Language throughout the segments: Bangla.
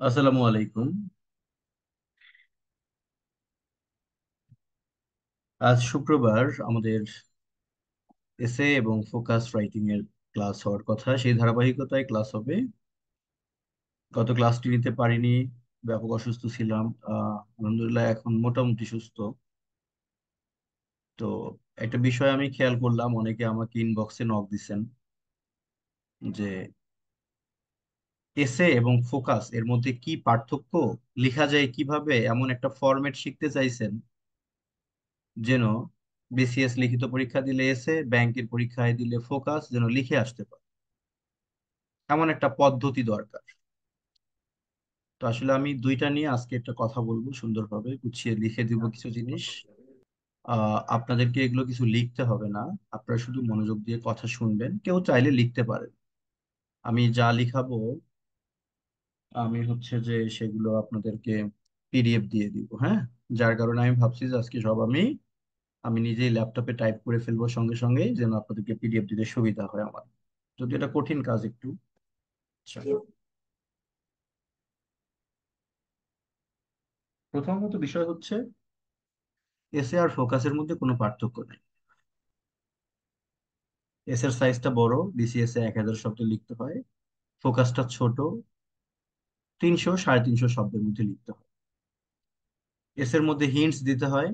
আসসালামু আলাইকুম। আজ শুক্রবার আমাদের এসে এবং ফোকাস রাইটিং এর ক্লাস হওয়ার কথা, সেই ধারাবাহিকতায় ক্লাস হবে। গত ক্লাসটি নিতে পারিনি, ব্যাপক অসুস্থ ছিলাম। আলহামদুলিল্লাহ এখন মোটামুটি সুস্থ। তো একটা বিষয় আমি খেয়াল করলাম, অনেকে আমাকে ইনবক্সে নক দিছেন যে এসে এবং ফোকাস এর মধ্যে কি পার্থক্য, লেখা যায় কিভাবে, এমন একটা ফরম্যাট শিখতে চাইছেন যেন বিসিএস লিখিত পরীক্ষা দিলে এসে, ব্যাংকের পরীক্ষায় দিলে ফোকাস যেন লিখে আসতে পারে, এমন একটা পদ্ধতি দরকার। তো আসলে আমি দুইটা নিয়ে আজকে একটা কথা বলবো, সুন্দরভাবে গুছিয়ে লিখে দিব কিছু জিনিস। আপনাদেরকে এগুলো কিছু লিখতে হবে না, আপনারা শুধু মনোযোগ দিয়ে কথা শুনবেন, কেউ চাইলে লিখতে পারেন। আমি যা লিখাবো, আমি হচ্ছে যে সেগুলো আপনাদেরকে পিডিএফ দিয়ে দিব, হ্যাঁ। যার কারণে আমি ভাবছি যে আজকে সব আমি আমি নিজেই ল্যাপটপে টাইপ করে ফেলবো সঙ্গে সঙ্গেই, যেন আপনাদেরকে পিডিএফ দিতে সুবিধা হয় আমার। যদি এটা কঠিন কাজ একটু। আচ্ছা, প্রথমত বিষয় হচ্ছে এসে আর ফোকাসের মধ্যে কোনো পার্থক্য নেই। এস এর সাইজটা বড়, বিসিএস এ 1000 শব্দ লিখতে হয়। ফোকাসটা ছোট, 300 350 শব্দের মধ্যে লিখতে হয়। এস এর মধ্যে হিন্টস দিতে হয়,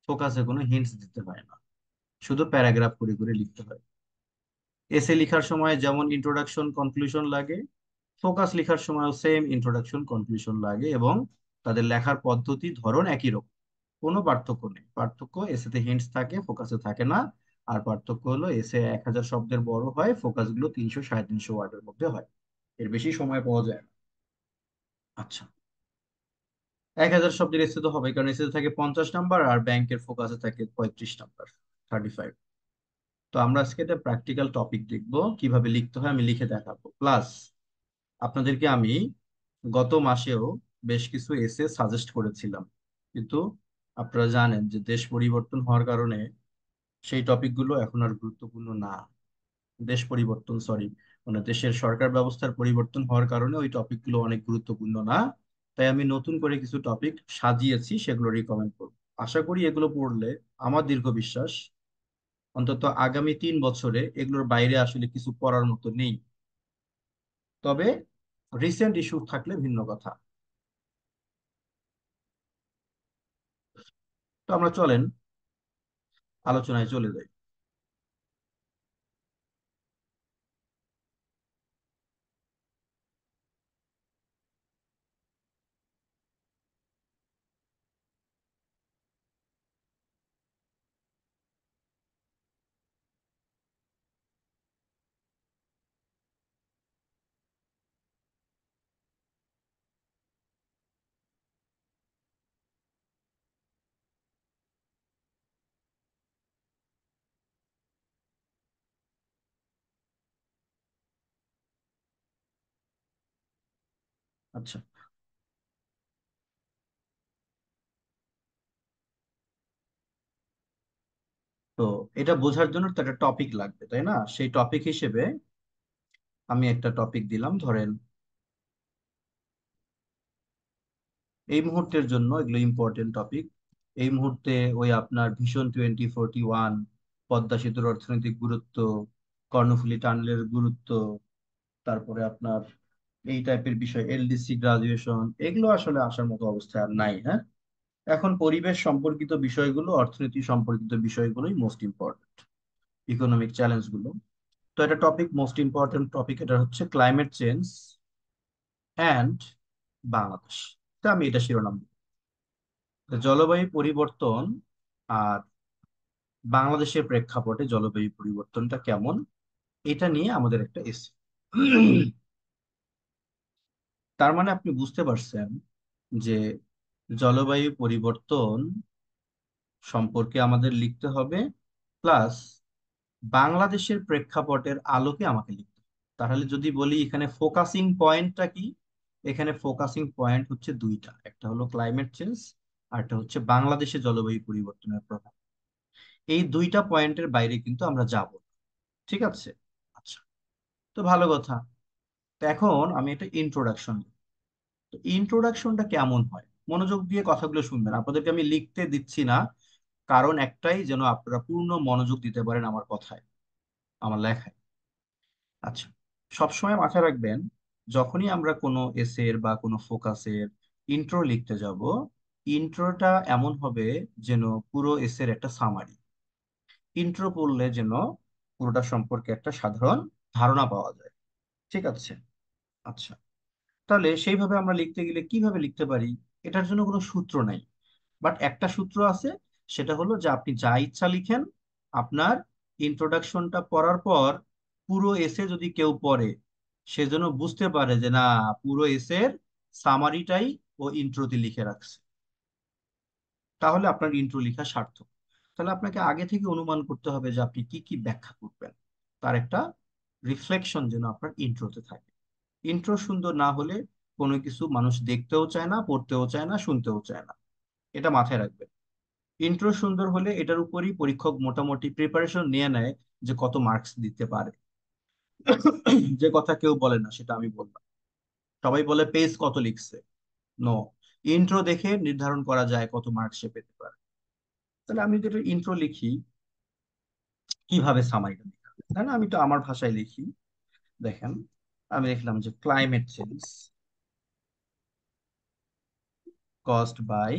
ফোকাসে কোনো হিন্টস দিতে হয় না, শুধু প্যারাগ্রাফ করে করে লিখতে হয়। এসে লেখার সময় যেমন ইন্ট্রোডাকশন কনক্লুশন লাগে, ফোকাস লেখার সময়ও সেম ইন্ট্রোডাকশন কনক্লুশন লাগে, এবং তাদের লেখার পদ্ধতি ধরন একই রকম। কোনো পার্থক্য নেই। পার্থক্য এসেতে হিন্টস থাকে, ফোকাসে থাকে না। আর পার্থক্য হলো এসে 1000 শব্দের বড় হয়, ফোকাস গুলো 300 350 ওয়ার্ডের মধ্যে হয়। এর বেশি সময় পাওয়া যায় না। আচ্ছা, 1000 শব্দের এসে তো হবে, কারণ এসে থাকে 50 নাম্বার, আর ব্যাংকের ফোকাসে থাকে 35 নাম্বার, 35। তো আমরা আজকে একটা প্র্যাকটিক্যাল টপিক দেখবো, কিভাবে লিখতে হয় আমি লিখে দেখাবো। প্লাস আপনাদেরকে আমি গত মাসেও বেশ কিছু এসে সাজেস্ট করেছিলাম, কিন্তু আপনারা জানেন যে দেশ পরিবর্তন হওয়ার কারণে সেই টপিকগুলো এখন আর গুরুত্বপূর্ণ না। দেশ পরিবর্তন, সরি, মানে দেশের সরকার ব্যবস্থার পরিবর্তন হওয়ার কারণে ওই টপিকগুলো অনেক গুরুত্বপূর্ণ না। তাই আমি নতুন করে কিছু টপিক সাজিয়েছি, সেগুলো রিকমেন্ড করব। আশা করি এগুলো পড়লে, আমার দীর্ঘ বিশ্বাস, অন্তত আগামী 3 বছরে এগুলোর বাইরে আসলে কিছু পড়ার মতো নেই। তবে রিসেন্ট ইস্যু থাকলে ভিন্ন কথা। তো আমরা চলেন আলোচনায় চলে যাই। আচ্ছা, তো এটা বোঝার জন্য তো একটা টপিক লাগবে, তাই না? সেই টপিক হিসেবে আমি একটা টপিক দিলাম, ধরেন এই মুহূর্তের জন্য এগুলো ইম্পর্টেন্ট টপিক। এই মুহূর্তে ওই আপনার ভিশন 2041, পদ্মা সেতুর অর্থনৈতিক গুরুত্ব, কর্ণফুলী টানেলের গুরুত্ব, তারপরে আপনার এই টাইপের বিষয়, এলডিসি গ্রাজুয়েশন, এগুলো আসলে আসার মতো অবস্থা আর নাই, হ্যাঁ। এখন পরিবেশ সম্পর্কিত বিষয়গুলো, অর্থনীতি সম্পর্কিত বিষয়গুলোই মোস্ট ইম্পর্টেন্ট, ইকোনমিক চ্যালেঞ্জ গুলো। তো একটা টপিক, মোস্ট ইম্পর্টেন্ট টপিক, এটা হচ্ছে ক্লাইমেট চেঞ্জ অ্যান্ড বাংলাদেশ। তা আমি এটা শিরোনাম দিই। তো জলবায়ু পরিবর্তন আর বাংলাদেশের প্রেক্ষাপটে জলবায়ু পরিবর্তনটা কেমন, এটা নিয়ে আমাদের একটা এসে। তার মানে আপনি বুঝতে পারছেন যে জলবায়ু পরিবর্তন সম্পর্কে আমাদের লিখতে হবে, প্লাস বাংলাদেশের প্রেক্ষাপটের আলোকে আমাকে লিখতে হবে। তাহলে যদি বলি এখানে ফোকাসিং পয়েন্টটা কি, এখানে ফোকাসিং পয়েন্ট হচ্ছে দুইটা, একটা হলো ক্লাইমেট চেঞ্জ, আর একটা হচ্ছে বাংলাদেশে জলবায়ু পরিবর্তনের প্রভাব। এই দুইটা পয়েন্টের বাইরে কিন্তু আমরা যাব না। ঠিক আছে? আচ্ছা, তো ভালো কথা। তো এখন আমি একটা ইন্ট্রোডাকশন, ইন্ট্রোডাকশনটা কেমন হয়, মনোযোগ দিয়ে কথাগুলো শুনবেন, আপনাদেরকে আমি লিখতে দিচ্ছি না, কারণ একটাই, যেন আপনারা পূর্ণ মনোযোগ দিতে পারেন আমার কথায়, আমার লেখায়। আচ্ছা, সবসময় মাথায় রাখবেন, যখনই আমরা কোনো এসের বা কোনো ফোকাসের ইন্ট্রো লিখতে যাব, ইন্ট্রোটা এমন হবে যেন পুরো এসের একটা সামারি। ইন্ট্রো পড়লে যেন পুরোটা সম্পর্কে একটা সাধারণ ধারণা পাওয়া যায়। ঠিক আছে? আচ্ছা, তাহলে সেইভাবে আমরা লিখতে গেলে কিভাবে লিখতে পারি? এটার জন্য কোনো সূত্র নাই, বাট একটা সূত্র আছে। সেটা হলো যে আপনি যা ইচ্ছা লিখেন, আপনার ইন্ট্রোডাকশনটা পড়ার পর পুরো এসে যদি কেউ পড়ে, সে যেন বুঝতে পারে যে না, পুরো এসের সামারিটাই ও ইন্ট্রোতে লিখে রাখছে। তাহলে আপনার ইন্ট্রো লেখা সার্থক। তাহলে আপনাকে আগে থেকে অনুমান করতে হবে যে আপনি কি কি ব্যাখ্যা করবেন, তার একটা রিফ্লেকশন যেন আপনার ইন্ট্রোতে থাকে। ইন্ট্রো সুন্দর না হলে কোনো কিছু মানুষ দেখতেও চায় না, পড়তেও চায় না, শুনতেও চায় না। এটা মাথায় রাখবেন। ইন্ট্রো সুন্দর হলে এটার উপরই পরীক্ষক মোটামুটি প্রিপারেশন নিয়ে নেয় যে কত মার্কস দিতে পারে। যে কথা কেউ বলে না সেটা আমি বললাম। সবাই বলে পেজ কত লিখছে। নো, ইন্ট্রো দেখে নির্ধারণ করা যায় কত মার্কস সে পেতে পারে। তাহলে আমি যদি ইন্ট্রো লিখি, কিভাবে সামারিটা লিখা হবে, তাই না? আমি তো আমার ভাষায় লিখি। দেখেন, আমি লিখলাম যে climate change caused by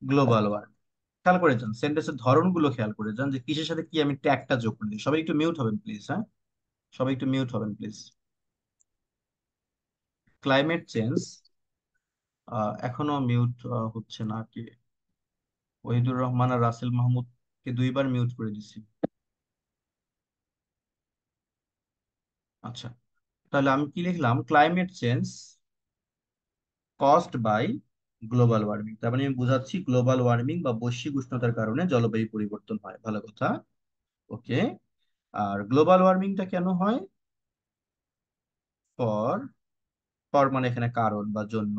global warming. খেয়াল করে যান সেন্টেন্সের ধরনগুলো, খেয়াল করে যান যে কিসের সাথে কি আমি ট্যাগটা যোগ করে দিই। সবাই একটু মিউট হবেন প্লিজ, হ্যাঁ? সবাই একটু মিউট হবেন প্লিজ। ক্লাইমেট চেঞ্জ, এখনো মিউট হচ্ছে না কি? ওহিদুর রহমান আর রাসেল মাহমুদ কে দুইবার মিউট করে দিছি। আচ্ছা, তাহলে আমি কি লিখলাম? Climate change caused by global warming. তার মানে আমি বুঝাচ্ছি গ্লোবাল ওয়ার্মিং বা বৈশ্বিক উষ্ণতার কারণে জলবায়ু পরিবর্তন হয়। ভালো কথা। ওকে। আর গ্লোবাল ওয়ার্মিংটা কেন হয়? ফর, ফর মানে এখানে কারণ বা জন্য,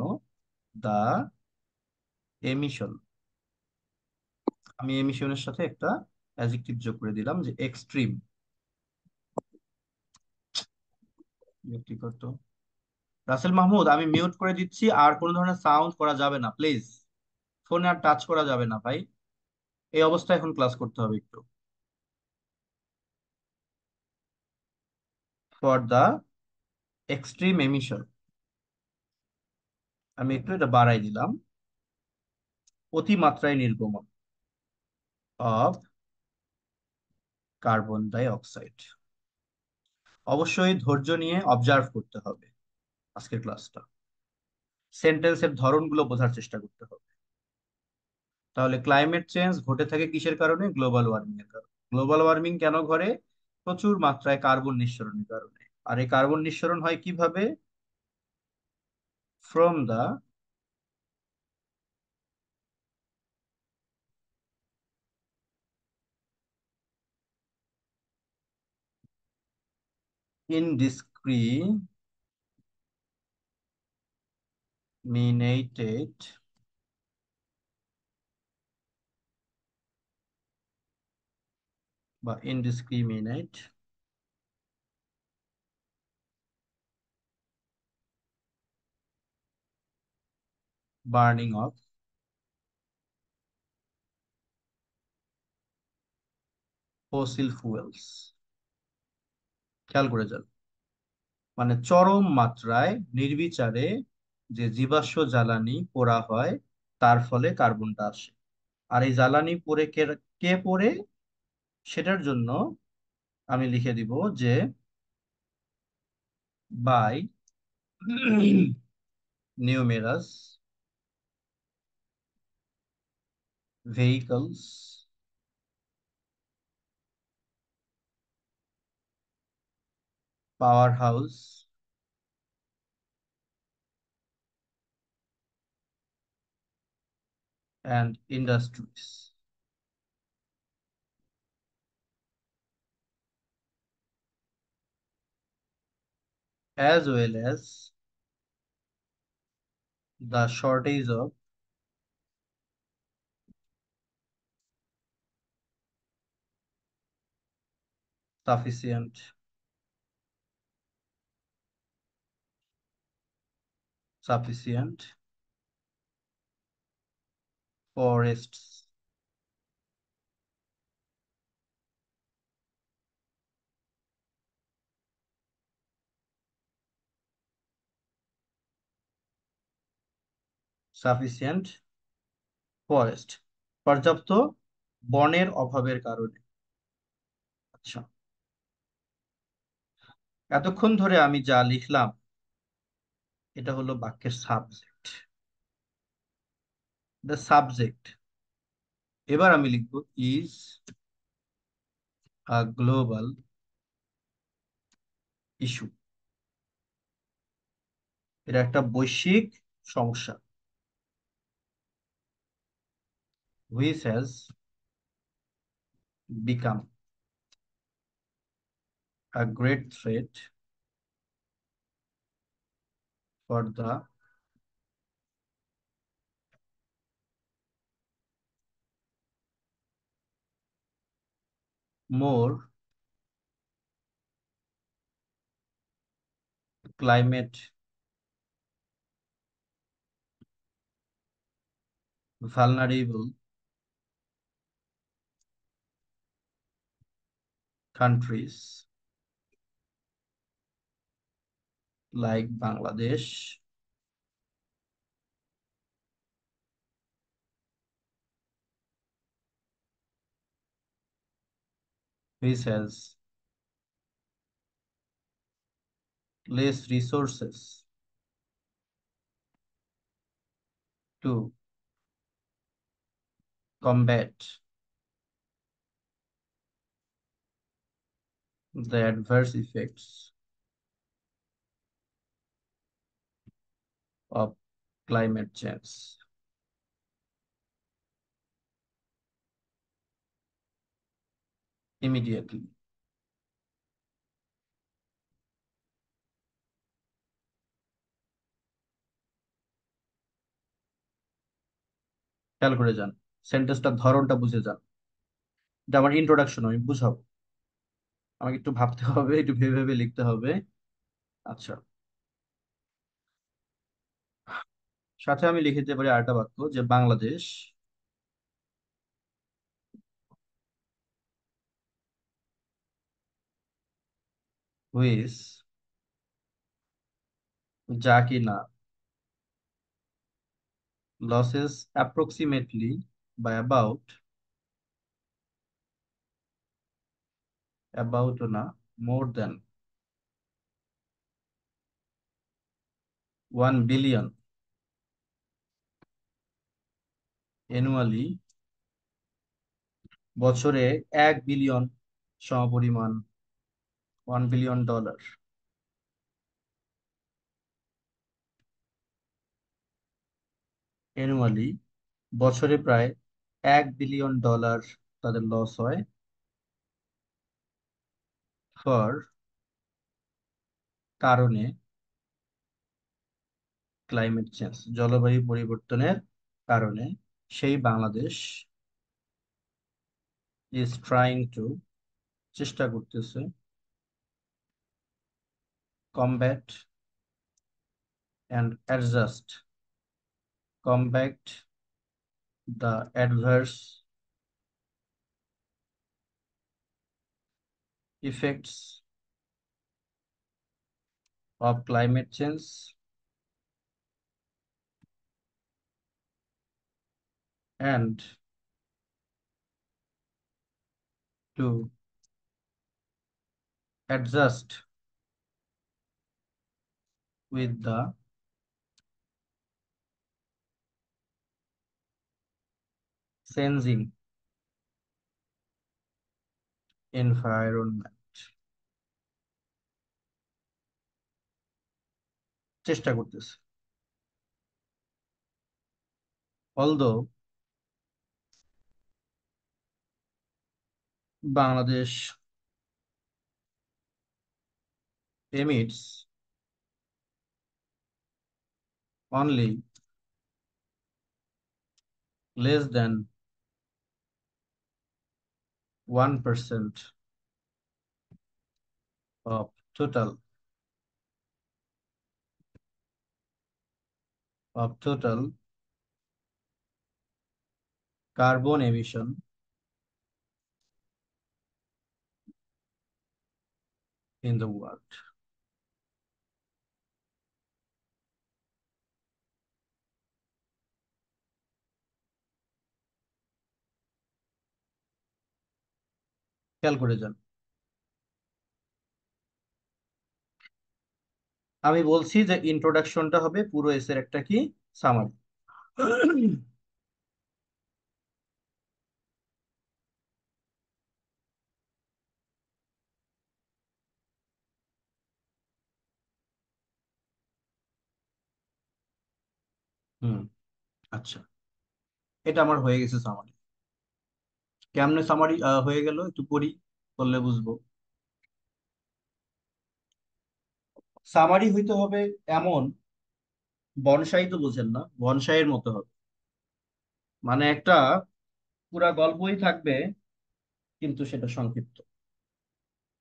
দা এমিশন। আমি এমিশনের সাথে একটা অ্যাডজেক্টিভ যোগ করে দিলাম যে এক্সট্রিম। কি করতো? রাসেল মাহমুদ, আমি মিউট করে দিচ্ছি, আর কোনো ধরনের সাউন্ড করা যাবে না প্লিজ। ফোনে আর টাচ করা যাবে না ভাই। এই অবস্থায় এখন ক্লাস করতে হবে একটু। ফর দা এক্সট্রিম এমিশন, আমি একটু এটা বাড়াই দিলাম, অতিমাত্রায় নির্গমন অফ কার্বন ডাই অক্সাইড। অবশ্যই ধৈর্য নিয়ে অবজার্ভ করতে হবে আজকের ক্লাসটা। সেন্টেন্সের ধরনগুলো বোঝার চেষ্টা করতে হবে। তাহলে ক্লাইমেট চেঞ্জ ঘটে থাকে কিসের কারণে? গ্লোবাল ওয়ার্মিং এর কারণে। গ্লোবাল ওয়ার্মিং কেন ঘটে? প্রচুর মাত্রায় কার্বন নিঃসরণের কারণে। আর এই কার্বন নিঃসরণ হয় কিভাবে? ফ্রম দা ইনডিসক্রিমিনেটেড বা indiscriminate burning of fossil fuels. খেয়াল করে যান, মানে চরম মাত্রায় নির্বিচারে যে জীবাশ্ম জ্বালানি পোড়া হয়, তার ফলে কার্বনটা আসে। আর এই জ্বালানি পড়ে কে, কে পড়ে? সেটার জন্য আমি লিখে দিব যে by numerous vehicles power house and industries as well as the shortage of sufficient sufficient forests, sufficient forest, পর্যাপ্ত বনের অভাবের কারণে। আচ্ছা, এতক্ষণ ধরে আমি যা লিখলাম এটা হলো বাক্যের সাবজেক্ট, দ্য সাবজেক্ট। এবার আমি লিখব ইজ আ গ্লোবাল ইস্যু, এটা একটা বৈশ্বিক সমস্যা। Which has become a great threat for the more climate vulnerable countries like Bangladesh which has less resources to combat the adverse effects of climate change. Immediately. খেয়াল করে যান, সেন্টেন্সটার ধরনটা বুঝে যান। এটা আমার ইন্ট্রোডাকশন, আমি বুঝাবো। আমাকে একটু ভাবতে হবে, একটু ভেবে ভেবে লিখতে হবে। আচ্ছা, সাথে আমি লিখে দিতে পারি আরেকটা বাক্য, যে বাংলাদেশ হুইজ, যা কিনা লসেস অ্যাপ্রক্সিমেটলি বা অ্যাবাউট না, মোর দেন 1 বিলিয়ন অ্যানুয়ালি, বছরে 1 বিলিয়ন সমপরিমাণ, $1 বিলিয়ন অ্যানুয়ালি, বছরে প্রায় $1 বিলিয়ন তাদের লস হয়, ফর কারণে, ক্লাইমেট চেঞ্জ জলবায়ু পরিবর্তনের কারণে, সেই বাংলাদেশ ইজ ট্রাইং টু, চেষ্টা করতেছে, combat and adjust, combat the adverse effects of climate change and to adjust with the changing environment, চেষ্টা করতেছে। Although Bangladesh emits only less than 1% of total of total carbon emission in the world. খেয়াল করে যান, আমি বলছি যে ইন্ট্রোডাকশনটা হবে পুরো এসের একটা কি সামারি। হুম, আচ্ছা, এটা আমার হয়ে গেছে সামারি। কেমনে সামারি হয়ে গেল একটু পড়ি, করলে বুঝবো। সামারি হইতে হবে এমন, বনসাই তো বুঝেন না, বনসাইয়ের মতো হবে। মানে একটা পুরা গল্পই থাকবে কিন্তু সেটা সংক্ষিপ্ত,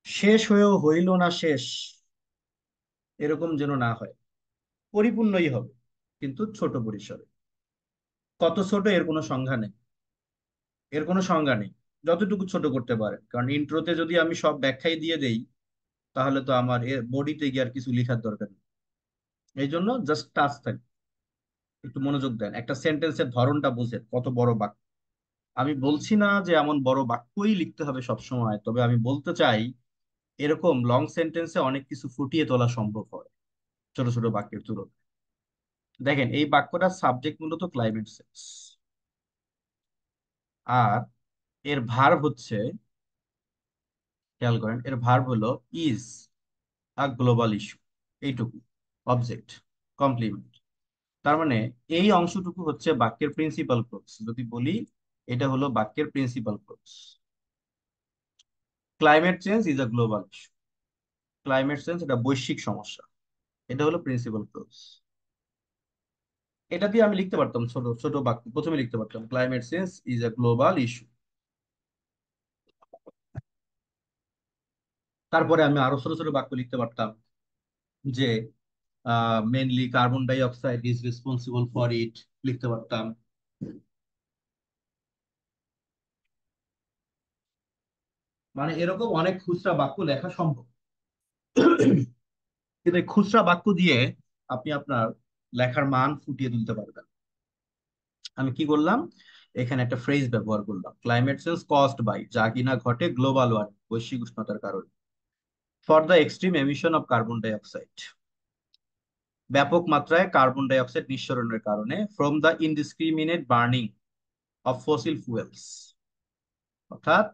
শেষ হয়েও হইল না শেষ, এরকম যেন না হয়। পরিপূর্ণই হবে কিন্তু ছোট পরিসরে। কত ছোট এর কোনো সংজ্ঞা নেই, এর কোনো সংজ্ঞা নেই। যতটুকু ছোট করতে পারে, কারণ ইন্ট্রোতে যদি আমি সব ব্যাখ্যাই দিয়ে দেই তাহলে তো আমার এর বডিতে গিয়ে আর কিছু লেখার দরকার নেই। এই জন্য জাস্ট টাচ থাকবে। একটু মনোযোগ দেন, একটা সেন্টেন্সের ধরনটা বুঝেন, কত বড় বাক্য। আমি বলছি না যে এমন বড় বাক্যই লিখতে হবে সব সময়, তবে আমি বলতে চাই এরকম লং সেন্টেন্সে অনেক কিছু ফুটিয়ে তোলা সম্ভব হয় ছোট ছোট বাক্যের তুলনায়। দেখেন এই বাক্যটার সাবজেক্ট মূলত ক্লাইমেট চেঞ্জ, আর এর ভার্ব হচ্ছে, খেয়াল করেন এর ভার্ব হলো ইজ আ গ্লোবাল ইস্যু, এইটুকু অবজেক্ট কমপ্লিমেন্ট। তার মানে এই অংশটুকু হচ্ছে বাক্যের প্রিন্সিপাল ক্লোজ। যদি বলি এটা হলো বাক্যের principal clause, climate change is a global issue, climate change এটা বৈশ্বিক সমস্যা, এটা হলো প্রিন্সিপাল ক্লোজ। এটা দিয়ে আমি লিখতে পারতাম ছোট ছোট বাক্য, প্রথমে লিখতে পারতাম climate change is a global issue. তারপরে আমি আরো ছোট ছোট বাক্য লিখতে পারতাম যে mainly carbon dioxide is responsible for it, লিখতে পারতাম। মানে এরকম অনেক খুচরা বাক্য লেখা সম্ভব, কিন্তু এই খুচরা বাক্য দিয়ে আপনি আপনার লেখার মান ফুটিয়ে তুলতে পারবেন। আমি কি করলাম, এখানে একটা ফ্রেজ ব্যবহার করলাম, ক্লাইমেট চেঞ্জ কজড বাই, যা কিনা ঘটে গ্লোবাল ওয়ার্মিং বৈশ্বিক উষ্ণতার কারণে, for the extreme emission of carbon dioxide, ব্যাপক মাত্রায় কার্বন ডাই অক্সাইড নিঃসরণের কারণে, from the indiscriminate burning of fossil fuels, অর্থাৎ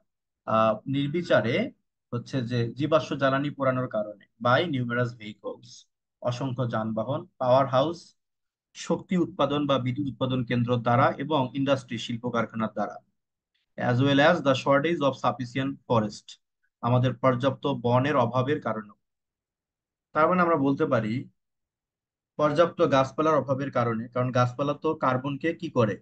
নির্বিচারে হচ্ছে যে জীবাশ্ম জ্বালানি পোড়ানোর কারণে, বাই নিউমেরাস ভেহিকলস, অসংখ্য যানবাহন, পাওয়ার হাউস, শক্তি উৎপাদন বা বিদ্যুৎ উৎপাদন কেন্দ্র দ্বারা, এবং ইন্ডাস্ট্রি শিল্প কারখানার দ্বারা, as well as the shortage of sufficient forest, আমাদের পর্যাপ্ত বনের অভাবের কারণে। তার মানে আমরা বলতে পারি পর্যাপ্ত গাছপালার অভাবের কারণে, কারণ গাছপালা তো কার্বনকে কি করে,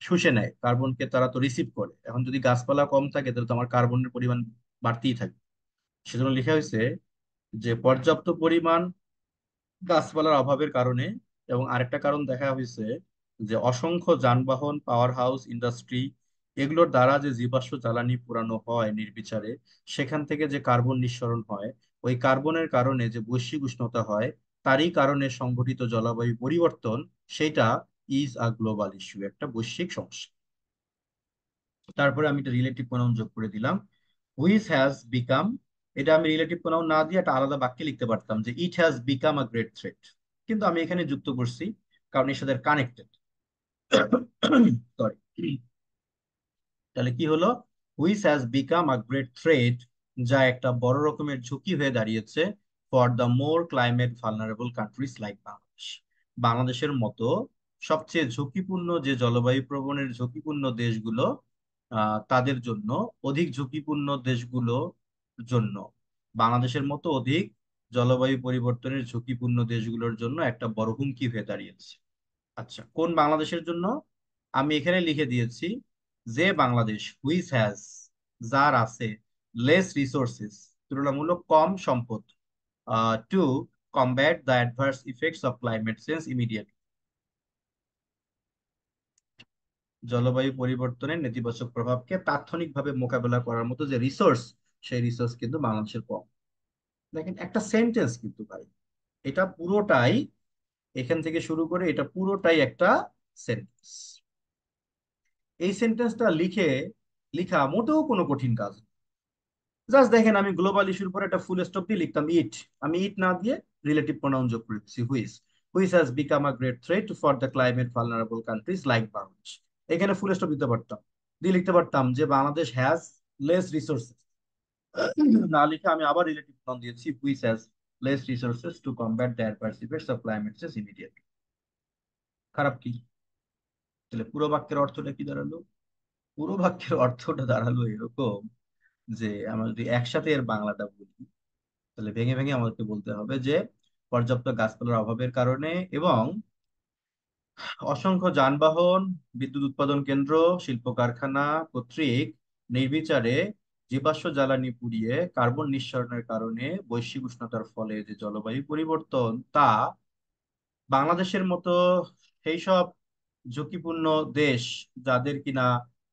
শুষে নেয়, কার্বনকে তারা তো রিসিভ করে। এখন যদি গাছপালা কম থাকে তাহলে তো আমার কার্বনের পরিমাণ বাড়তেই থাকবে। সেজন্য লেখা হয়েছে যে পর্যাপ্ত পরিমাণ গাছপালার অভাবের কারণে, এবং আরেকটা কারণ দেখা হয়েছে যে অসংখ্য যানবাহন, পাওয়ার হাউস, ইন্ডাস্ট্রি, এগুলোর দ্বারা যে জীবাশ্ম জ্বালানি পোড়ানো হয় নির্বিচারে, সেখান থেকে যে কার্বন নিঃসরণ হয়, ওই কার্বনের কারণে যে বৈশ্বিক উষ্ণতা হয়, তারই কারণে সংঘটিত জলবায়ু পরিবর্তন, সেটা ইজ আ গ্লোবাল ইস্যু, একটা বৈশ্বিক সমস্যা। তারপরে আমি একটা রিলেটিভ প্রোনাউন যোগ করে দিলাম, হুইচ হ্যাজ বিকাম। এটা আমি রিলেটিভ প্রোনাউন না দিয়ে একটা আলাদা বাক্যে লিখতে পারতাম যে it has become a great threat, কিন্তু আমি এখানে যুক্ত করছি কারণ এর সাথে কানেক্টেড। সরি, তাহলে কি হলো, which has become a great threat, যা একটা বড় রকমের ঝুঁকি হয়ে দাঁড়িয়েছে, for the more climate vulnerable countries like Bangladesh, বাংলাদেশের মতো সবচেয়ে ঝুঁকিপূর্ণ যে জলবায়ু প্রবণের ঝুঁকিপূর্ণ দেশগুলো, তাদের জন্য, অধিক ঝুঁকিপূর্ণ দেশগুলো জন্য, বাংলাদেশের মতো অধিক জলবায়ু পরিবর্তনের ঝুঁকিপূর্ণ দেশগুলোর জন্য একটা বড় হুমকি হয়ে দাঁড়িয়েছে। আচ্ছা, কোন বাংলাদেশের জন্য? আমি এখানে লিখে দিয়েছি যে বাংলাদেশ, হুইচ হ্যাজ, যার আছে, লেস রিসোর্সেস, তুলনামূলক কম সম্পদ, two combat the adverse effects of climate change immediately, জলবায়ু পরিবর্তনের নেতিবাচক প্রভাবকে তাৎক্ষণিকভাবে মোকাবেলা করার মতো যে রিসোর্স, সেই রিসোর্স কিন্তু বাংলাদেশের কম। দেখেন একটা সেন্টেন্স কিন্তু ভাই, এটা পুরোটাই, এখান থেকে শুরু করে এটা পুরোটাই একটা সেন্টেন্স। এই সেন্টেন্সটা লিখা মোটেও কোনো কঠিন কাজ না। জাস্ট দেখেন, আমি গ্লোবাল ইস্যুর পর একটা ফুল স্টপ দিয়ে লিখতাম ইট, আমি ইট না দিয়ে রিলেটিভ প্রোনাউন যোগ করে দিচ্ছি which has become a great threat for the climate vulnerable countries like Bangladesh. এখানে ফুল স্টপ দিতে পারতাম, দিয়ে লিখতে পারতাম যে বাংলাদেশ হ্যাজ লেস রিসোর্সেস। না লিখে আমি আবার রিলেটিভ প্রোনাউন দিয়েছি which has less resources two combat the adverse effects of climate change immediately. খারাপ কি? তাহলে পুরো বাক্যের অর্থটা কি দাঁড়ালো? পুরো বাক্যের অর্থটা দাঁড়ালো এরকম যে আমরা যদি একসাথে এর বাংলাটা বলি, তাহলে ভেঙে ভেঙে আমাদেরকে বলতে হবে যে পর্যাপ্ত গাছপালার অভাবের কারণে এবং অসংখ্য যানবাহন, বিদ্যুৎ উৎপাদন কেন্দ্র, শিল্প কারখানা কর্তৃক নির্বিচারে জীবাশ্ম জ্বালানি পুড়িয়ে কার্বন নিঃসরণের কারণে বৈশ্বিক উষ্ণতার ফলে যে জলবায়ু পরিবর্তন, তা বাংলাদেশের মতো সেই সব ঝুঁকিপূর্ণ দেশ যাদের কিনা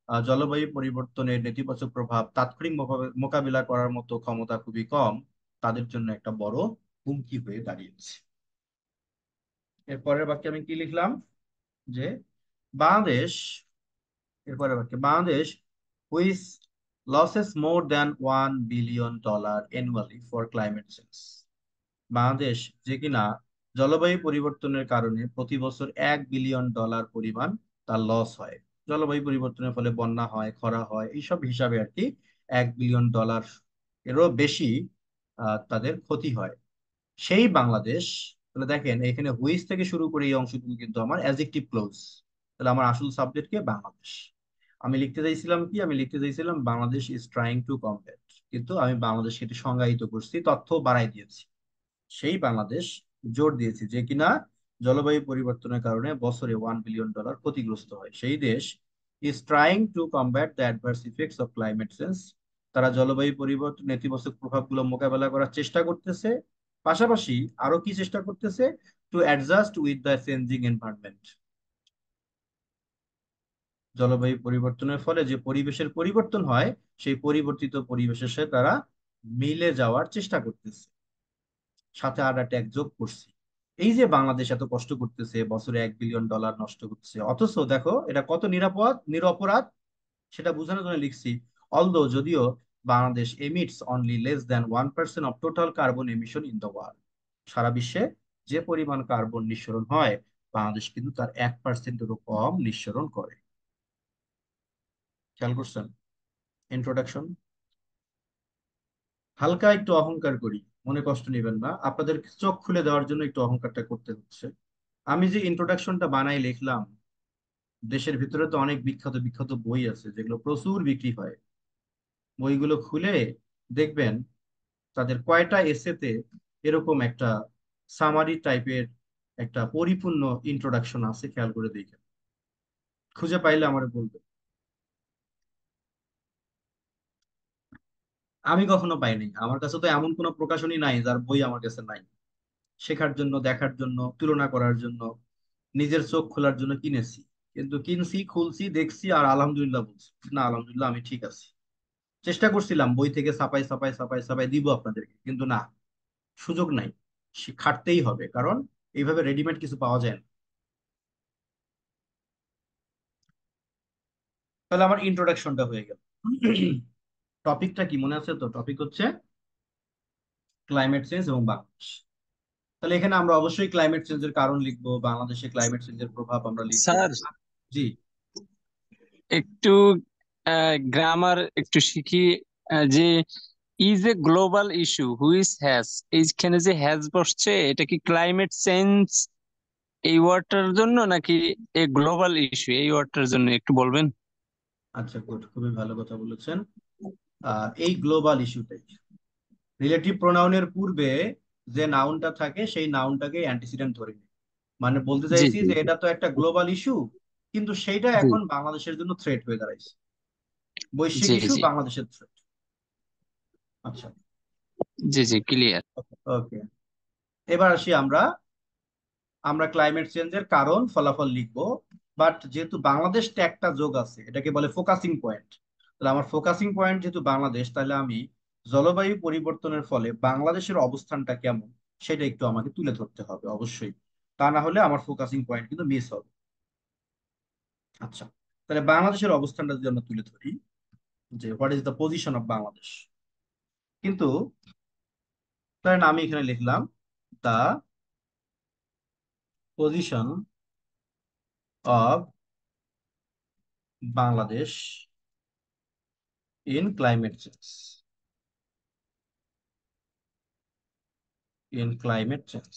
জলবায়ু পরিবর্তনের নেতিবাচক প্রভাব তাৎক্ষণিক মোকাবিলা করার মতো ক্ষমতা খুবই কম, তাদের জন্য একটা বড় হুমকি হয়ে দাঁড়িয়েছে। এর পরের বাক্যে আমি কি লিখলাম? যে বাংলাদেশ, এরপরের বাক্যে Bangladesh which losses more than $1 billion annually for climate change. Bangladesh যে কিনা জলবায়ু পরিবর্তনের কারণে প্রতি বছর $1 বিলিয়ন পরিমাণ তার লস হয়। জলবায়ু পরিবর্তনের ফলে বন্যা হয়, খরা হয়, এইসব হিসাবে আর কি $1 বিলিয়ন এরও বেশি তাদের ক্ষতি হয়। সেই বাংলাদেশ, তাহলে দেখেন এখানে হুইচ থেকে শুরু করে এই অংশটুকু কিন্তু আমার অ্যাডজেক্টিভ ক্লোজ। তাহলে আমার আসল সাবজেক্ট কে? বাংলাদেশ। আমি লিখতে চাইছিলাম কি? আমি লিখতে চাইছিলাম Bangladesh is trying to combat, কিন্তু আমি বাংলাদেশকে এটি সংজ্ঞায়িত করছি, তথ্য বাড়াই দিয়েছি। সেই বাংলাদেশ জোর দিয়েছে যে কিনা জলবায়ু পরিবর্তনের কারণে বছরে $1 বিলিয়ন ক্ষতিগ্রস্ত হয়, সেই দেশ is trying to combat the adverse effects of climate change. তারা জলবায়ু পরিবর্তন নেতিবাচক প্রভাবগুলো মোকাবেলা করার চেষ্টা করতেছে, পাশাপাশি আরো কি চেষ্টা করতেছে? To adjust with the changing environment. জলবায়ু পরিবর্তনের ফলে যে পরিবেশের পরিবর্তন হয়, সেই পরিবর্তিত পরিবেশের সাথে তারা মিলে যাওয়ার চেষ্টা করতেছে। সাথে আর একটা এক যোগ করছি। এই যে বাংলাদেশ এত কষ্ট করতেছে, বছরে $1 বিলিয়ন নষ্ট করছে, অথচ দেখো এটা কত নিরপরাধ সেটা বোঝানোর জন্য লিখছি অলদো, যদিও Bangladesh emits only less than 1% of total carbon emission in the world. সারা বিশ্বে যে পরিমাণ কার্বন নিঃসরণ হয়, বাংলাদেশ কিন্তু তার 1%-এরও কম নিঃসরণ করে। খেয়াল করছেন? ইন্ট্রোডাকশন। হালকা একটু অহংকার করি, মনে কষ্ট নেবেন না, আপনাদের চোখ খুলে দেওয়ার জন্য একটু অহংকারটা করতে হচ্ছে। আমি যে ইন্ট্রোডাকশনটা বানাই লিখলাম, দেশের ভিতরে তো অনেক বিখ্যাত বিখ্যাত বই আছে যেগুলো প্রচুর বিক্রি হয়। বইগুলো খুলে দেখবেন তাদের কয়টা এসেতে এরকম একটা সামারি টাইপের একটা পরিপূর্ণ ইন্ট্রোডাকশন আছে, খেয়াল করে দেখেন। খুঁজে পাইলে আমার বলবেন। আমি কখনো পাইনি, আমার কাছে তো এমন কোনো প্রকাশনী নাই যার বই আমার কাছে নাই। শেখার জন্য, দেখার জন্য, তুলনা করার জন্য, নিজের চোখ খোলার জন্য কিনেছি। কিন্তু কিনছি, খুলছি, দেখছি আর আলহামদুলিল্লাহ বলছি, না আলহামদুলিল্লাহ আমি ঠিক আছি। চেষ্টা করছিলাম বই থেকে ছাপাই ছাপাই ছাপাই ছাপাই দিব আপনাদেরকে, কিন্তু না, সুযোগ নাই। খাটতেই হবে, কারণ এইভাবে রেডিমেড কিছু পাওয়া যায় না। তাহলে আমার ইন্ট্রোডাকশনটা হয়ে গেল। টপিকটা কি মনে আছে তো? টপিক হচ্ছে ক্লাইমেট চেঞ্জ এবং বাংলাদেশ। তাহলে এখানে আমরা অবশ্যই ক্লাইমেট চেঞ্জের কারণ লিখবো, বাংলাদেশে ক্লাইমেট চেঞ্জের প্রভাব আমরা লিখবো। স্যার, জি। একটু গ্রামার একটু শিখি। যে is a global issue which has, এইখানে যে হ্যাজ বসছে, এটা কি ক্লাইমেট চেঞ্জ এই ওয়ার্ডটার জন্য নাকি এ গ্লোবাল ইস্যু এই ওয়ার্ডটার জন্য একটু বলবেন? আচ্ছা, গুড, খুবই ভালো কথা বলেছেন। এই গ্লোবাল ইস্যুটাই রিলেটিভ প্রোনাউনের পূর্বে যে নাউনটা থাকে সেই নাউনটাকে অ্যান্টিসিডেন্ট ধরে নিই। মানে বলতে জি চাইছি জি যে এটা তো একটা গ্লোবাল ইস্যু, কিন্তু সেইটা জি এখন বাংলাদেশের জন্য থ্রেট হয়ে দাঁড়াইছে। বৈশ্বিক জি ইস্যু, জি বাংলাদেশের থ্রেট। আচ্ছা। জি জি ক্লিয়ার। ওকে, এবার আসি আমরা আমরা ক্লাইমেট চেঞ্জের কারণ ফলাফল লিখবো। বাট যেহেতু বাংলাদেশ ট্যাগটা যোগ আছে, এটাকে বলে ফোকাসিং পয়েন্ট। তাহলে আমার ফোকাসিং পয়েন্ট যেহেতু বাংলাদেশ, তাহলে আমি জলবায়ু পরিবর্তনের ফলে বাংলাদেশের অবস্থানটা কেমন সেটা একটু আমাকে তুলে ধরতে হবে অবশ্যই। তা না হলে আমার ফোকাসিং পয়েন্ট কিন্তু মিস হবে। আচ্ছা, তাহলে বাংলাদেশের অবস্থানটা যদি আমরা তুলে ধরি, যে what is the position of Bangladesh, কিন্তু ধরেন আমি এখানে লিখলাম the position of Bangladesh in climate change, in climate change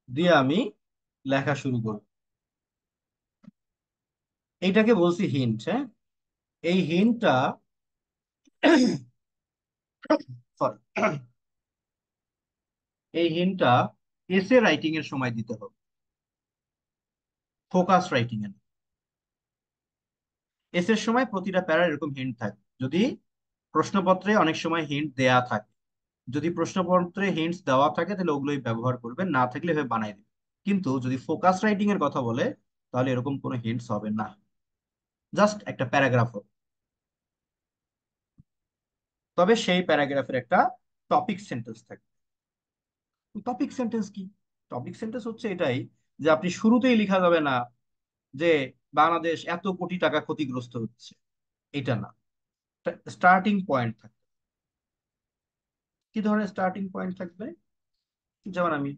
দিয়ে আমি লেখা শুরু করব। এইটাকে বলছি হিন্ট, হ্যাঁ। এই হিন্টটা সরি, এই হিন্টটা এসে রাইটিং এর সময় দিতে হবে, ফোকাস রাইটিং এর। এসের সময় প্রতিটা প্যারা এরকম হিন্ট থাকে যদি প্রশ্নপত্রে অনেক সময় হিন্ট দেয়া থাকে। যদি প্রশ্নপত্রে হিন্টস দেওয়া থাকে তাহলে ওগুলোই ব্যবহার করবেন, না থাকলে এভাবে বানাই দিবেন। কিন্তু যদি ফোকাস রাইটিং এর কথা বলে তাহলে এরকম কোনো হিন্টস হবে না, জাস্ট একটা প্যারাগ্রাফ হবে। তবে সেই প্যারাগ্রাফের একটা টপিক সেন্টেন্স থাকে। টপিক সেন্টেন্স কি? টপিক সেন্টেন্স হচ্ছে এটাই যে আপনি শুরুতেই লেখা যাবে না যে বাংলাদেশ এত কোটি টাকা ক্ষতিগ্রস্ত হচ্ছে, এটা না। স্টার্টিং পয়েন্ট থাকবে। কি ধরনের স্টার্টিং পয়েন্ট থাকবে? যেমন আমি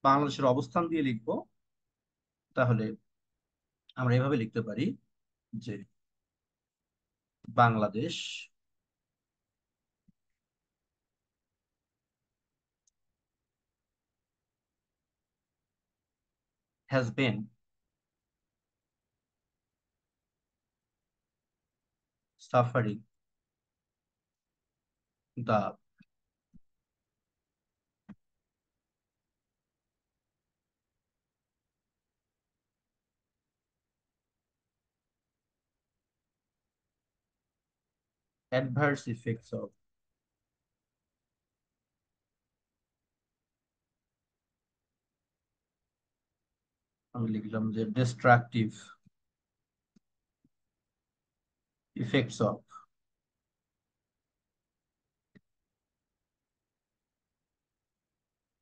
বাংলাদেশের অবস্থান দিয়ে লিখবো, তাহলে আমরা এভাবে লিখতে পারি যে Bangladesh has been suffering the adverse effects of, আমি লিখলাম যে destructive effects of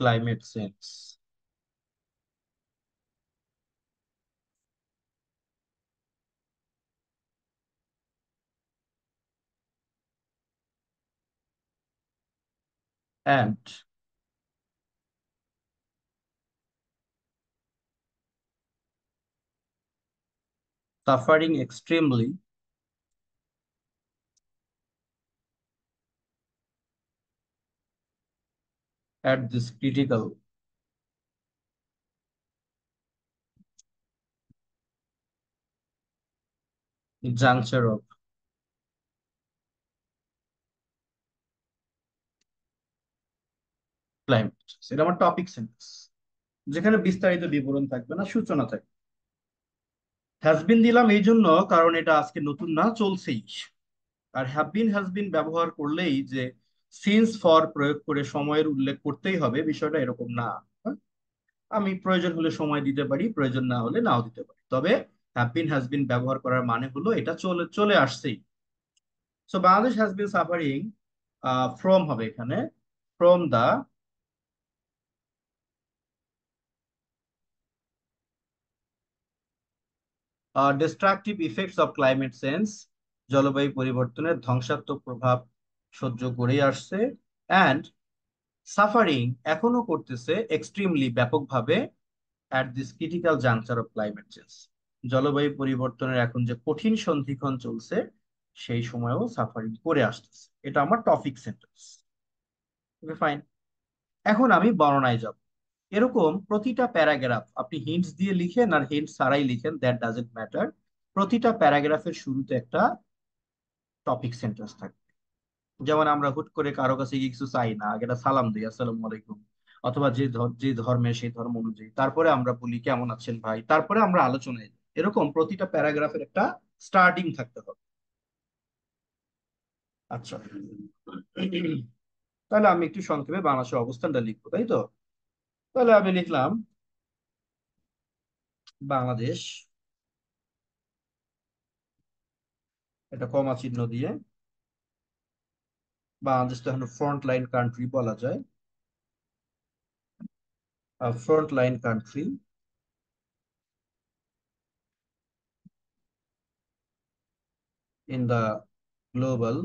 climate change and suffering extremely at this critical juncture of climate change। এটা আমার টপিক সেন্টেন্স, যেখানে বিস্তারিত বিবরণ থাকবে না, সূচনা থাকবে। হ্যাজ বিন দিলাম এই জন্য কারণ এটা আজকে নতুন না, চলছেই। আর হ্যাভ বিন হ্যাজ বিন ব্যবহার করলেই যে সিন্স ফর প্রয়োগ করে সময়ের উল্লেখ করতেই হবে, বিষয়টা এরকম না। হ্যাঁ? আমি প্রয়োজন হলে সময় দিতে পারি, প্রয়োজন না হলে নাও দিতে পারি, তবে হ্যাভ বিন হ্যাজ বিন ব্যবহার করার মানে হলো এটা চলে চলে আসছেই। So Bangladesh has been suffering, from হবে এখানে, from the destructive effects of climate change, জলবায়ু পরিবর্তনের ধ্বংসাত্মক প্রভাব সহ্য করেই আসছে। অ্যান্ড সাফারিং এখনো করতেছে এক্সট্রিমলি ব্যাপকভাবে at this critical juncture of climate change, জলবায়ু পরিবর্তনের এখন যে কঠিন সন্ধিক্ষণ চলছে সেই সময়েও সাফারিং করে আসতেছে। এটা আমার টপিক সেন্টেন্স। ওকে, ফাইন। এখন আমি বর্ণনায় যাব। এরকম প্রতিটা প্যারাগ্রাফ আপনি হিন্টস দিয়ে লিখেন আর হিন্টস ছাড়াই লিখেন, দ্যাট ডাজেন্ট ম্যাটার, প্রতিটা প্যারাগ্রাফের শুরুতে একটা টপিক সেন্টেন্স থাকে। যেমন আমরা হুট করে কারো কাছে গিয়ে কিছু চাই না, আগে একটা সালাম দিই, আসসালামু আলাইকুম, অথবা যে ধর্মের সেই ধর্ম অনুযায়ী, তারপরে আমরা বলি কেমন আছেন ভাই, তারপরে আমরা আলোচনায় যাই। এরকম প্রতিটা প্যারাগ্রাফের একটা স্টার্টিং থাকতে হবে। আচ্ছা, তাহলে আমি একটু সংক্ষেপে বাংলাদেশের অবস্থানটা লিখবো, তাই তো? তাহলে আমি লিখলাম বাংলাদেশ, এটা কমা চিহ্ন দিয়ে, বাংলাদেশ তো এখন ফ্রন্ট লাইন কান্ট্রি বলা যায়, front line country in the global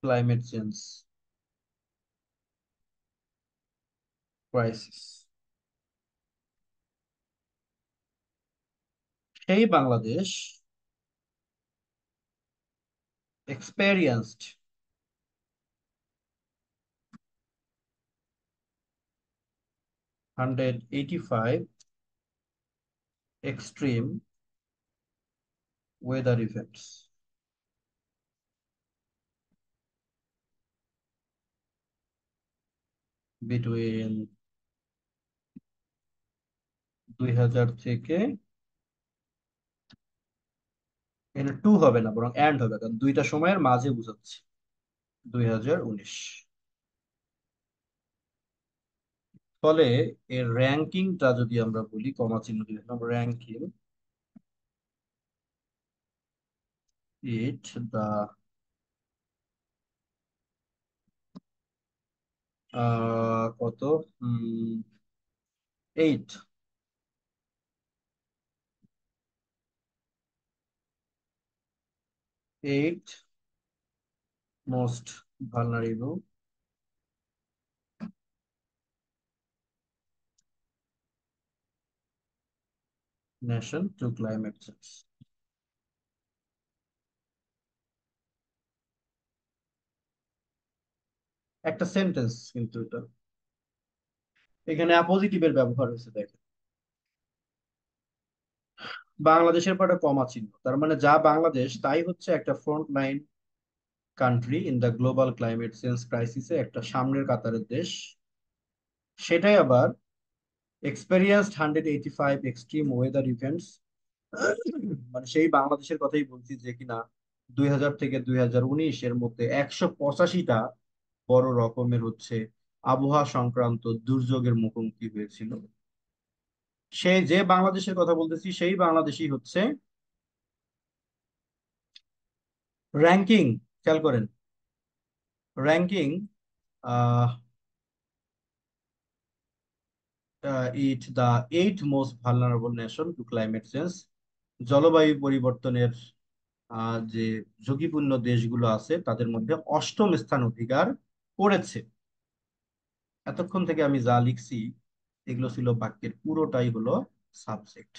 climate change crisis. সেই Bangladesh experienced 185 extreme weather events between 2000 থেকে, এখানে টু হবে না বরং এন্ড হবে, কারণ দুইটা সময়ের মাঝে বুঝাচ্ছি। 2019। ফলে এর র্যাঙ্কিংটা যদি আমরা বলি, কমা চিহ্ন দিয়ে র্যাঙ্কিং, ইট দা কত, 8, 8 most vulnerable nation to climate change। একটা সেন্টেন্স কিন্তু এটা, এখানে পজিটিভের ব্যবহার হয়েছে দেখেন, বাংলাদেশের পর একটা কমা চিহ্ন, তার মানে যা বাংলাদেশ তাই হচ্ছে একটা front line country in the global climate change ক্রাইসিসে, একটা সামনের কাতারের দেশ। সেটাই আবার এক্সপেরিয়েন্সড 185 এক্সট্রিম ওয়েদার ইভেন্টস, মানে সেই বাংলাদেশের কথাই বলছি যে কিনা 2000 থেকে 2019 এর মধ্যে 185টা বড় রকমের হচ্ছে আবহাওয়া সংক্রান্ত দুর্যোগের মুখোমুখি হয়েছিল। সেই যে বাংলাদেশের কথা বলতেছি সেই বাংলাদেশই হচ্ছে র্যাঙ্কিং, খেয়াল করেন, ranking it the eight most vulnerable nation to climate change, জলবায়ু পরিবর্তনের যে ঝুঁকিপূর্ণ দেশগুলো আছে তাদের মধ্যে অষ্টম স্থান অধিকার করেছে। এতক্ষণ থেকে আমি যা লিখছি এগুলো ছিল বাক্যের পুরোটাই হলো সাবজেক্ট।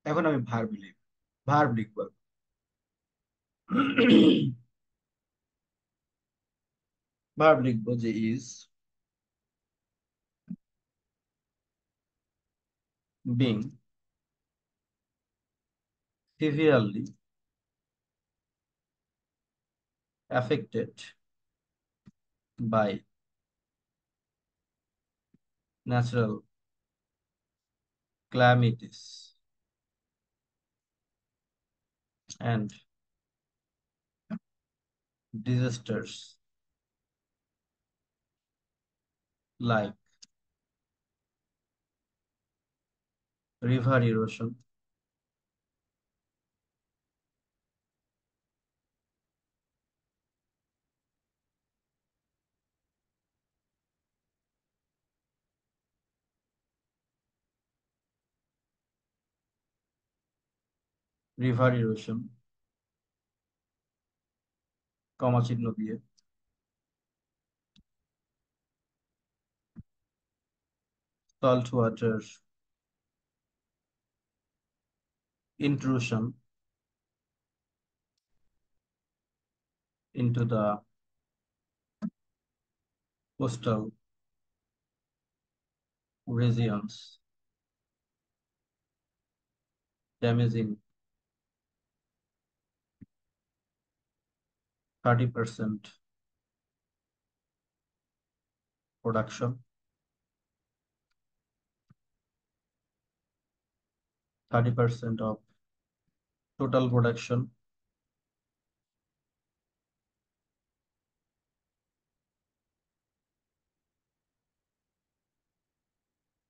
এখন আমি ভার্ব লিখব, ভার্ব লিখব। ভার্ব লিখবো যে is being severely affected by natural calamities and disasters like river erosion, river erosion, কমা চিহ্ন দিয়ে, salt water intrusion into the coastal regions, damaging 30% production, 30% of total production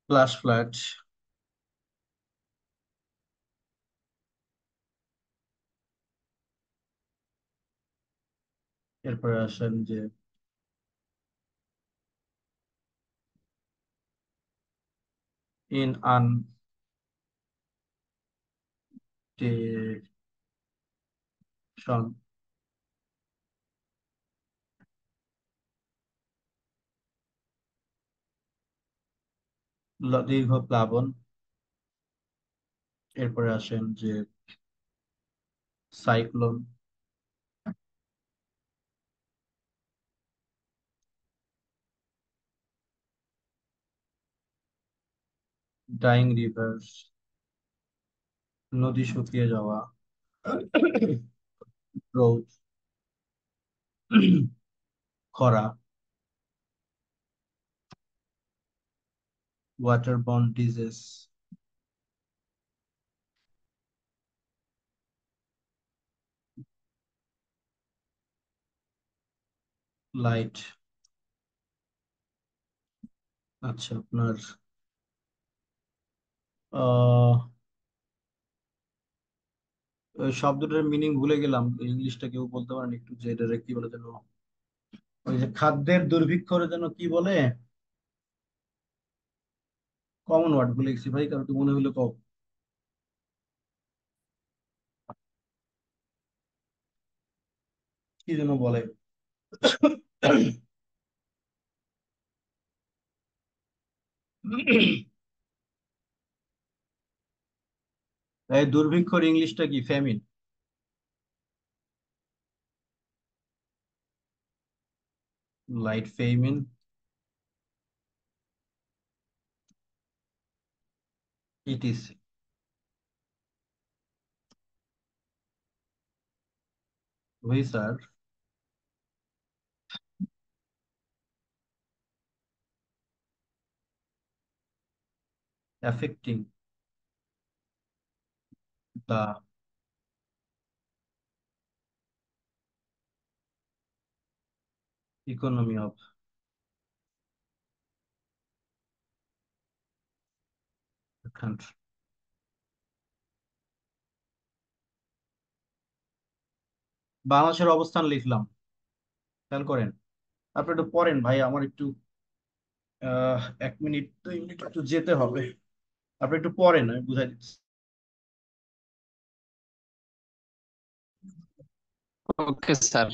flash flat. এরপরে আসেন যে ইন আনটেনশন, দীর্ঘ প্লাবন। এরপরে আসেন যে সাইক্লোন, ডাইং রিভার, নদী শুকিয়ে যাওয়া, রোদ, খরা, ওয়াটার বর্ন ডিজিজ, লাইট। আচ্ছা, আপনার আহ ওই শব্দটার মিনিং ভুলে গেলাম, ইংলিশটা কেউ বলতে পারেন একটু, যে এটা কি বলে যেন, ওই যে খাদ্যের দুর্ভিক্ষরে যেন কি বলে, কমন ওয়ার্ড ভুলে গেছি ভাই, কারণ তো মনে হলো কম। কি যেন বলে। এই দুর্ভিক্ষর ইংলিশটা কি? ফ্যামিন। Light famine, ETC. ওই sir. Affecting the economy of country. বাংলাদেশের অবস্থান লিখলাম, খেয়াল করেন। আপনি একটু পড়েন ভাই, আমার একটু 1 মিনিট 2 মিনিট একটু যেতে হবে। আপনি একটু পড়েন, আমি বুঝাই দিচ্ছি। Okay sir.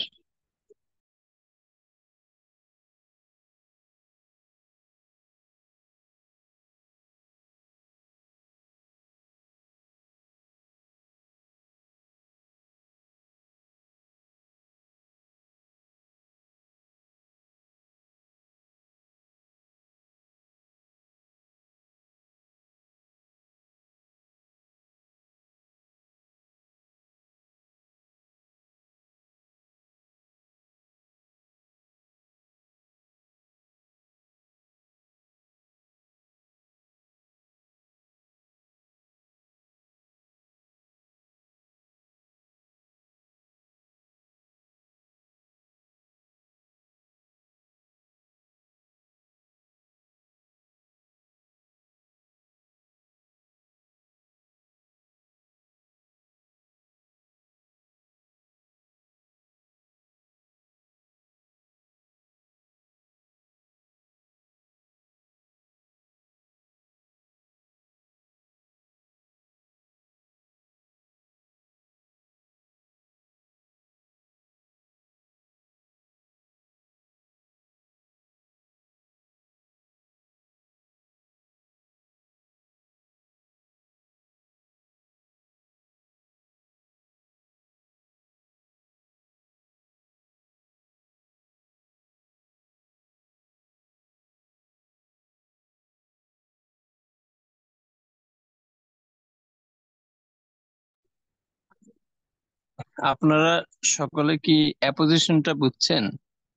আপনারা সকলে কি অ্যাপোজিশনটা বুঝছেন,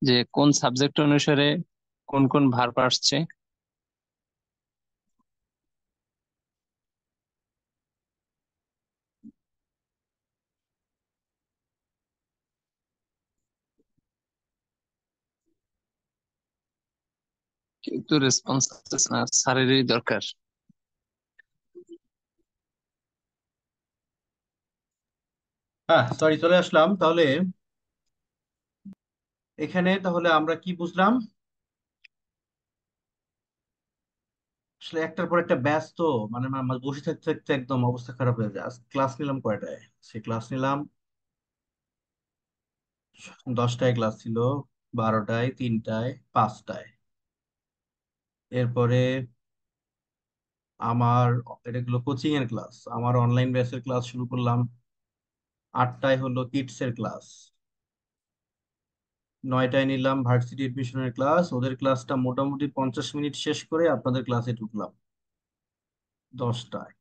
যে কোন সাবজেক্ট অনুসারে কোন কোন ভার্ব আসছে? কিন্তু রেসপন্স করতেছে না, স্যারেরই দরকার। হ্যাঁ, সরি, চলে আসলাম তাহলে। এখানে তাহলে আমরা কি বুঝলাম? আসলে একটার পর একটা ব্যাচ তো, মানে আমার বসে থাকতে থাকতে একদম অবস্থা খারাপ হয়ে যায়। আজ ক্লাস নিলাম কয়টায়? সে ক্লাস নিলাম 10টায় ক্লাস ছিল, 12টায়, 3টায়, 5টায়। এরপরে আমার এটা গুলো কোচিং এর ক্লাস। আমার অনলাইন ব্যাচের ক্লাস শুরু করলাম 8টায়, হলো কিডস এর ক্লাস। 9টায় নিলাম ভার্সিটি এডমিশনের ক্লাস। ওদের ক্লাসটা মোটামুটি 50 মিনিট শেষ করে আপনাদের ক্লাসে ঢুকলাম 10টায়।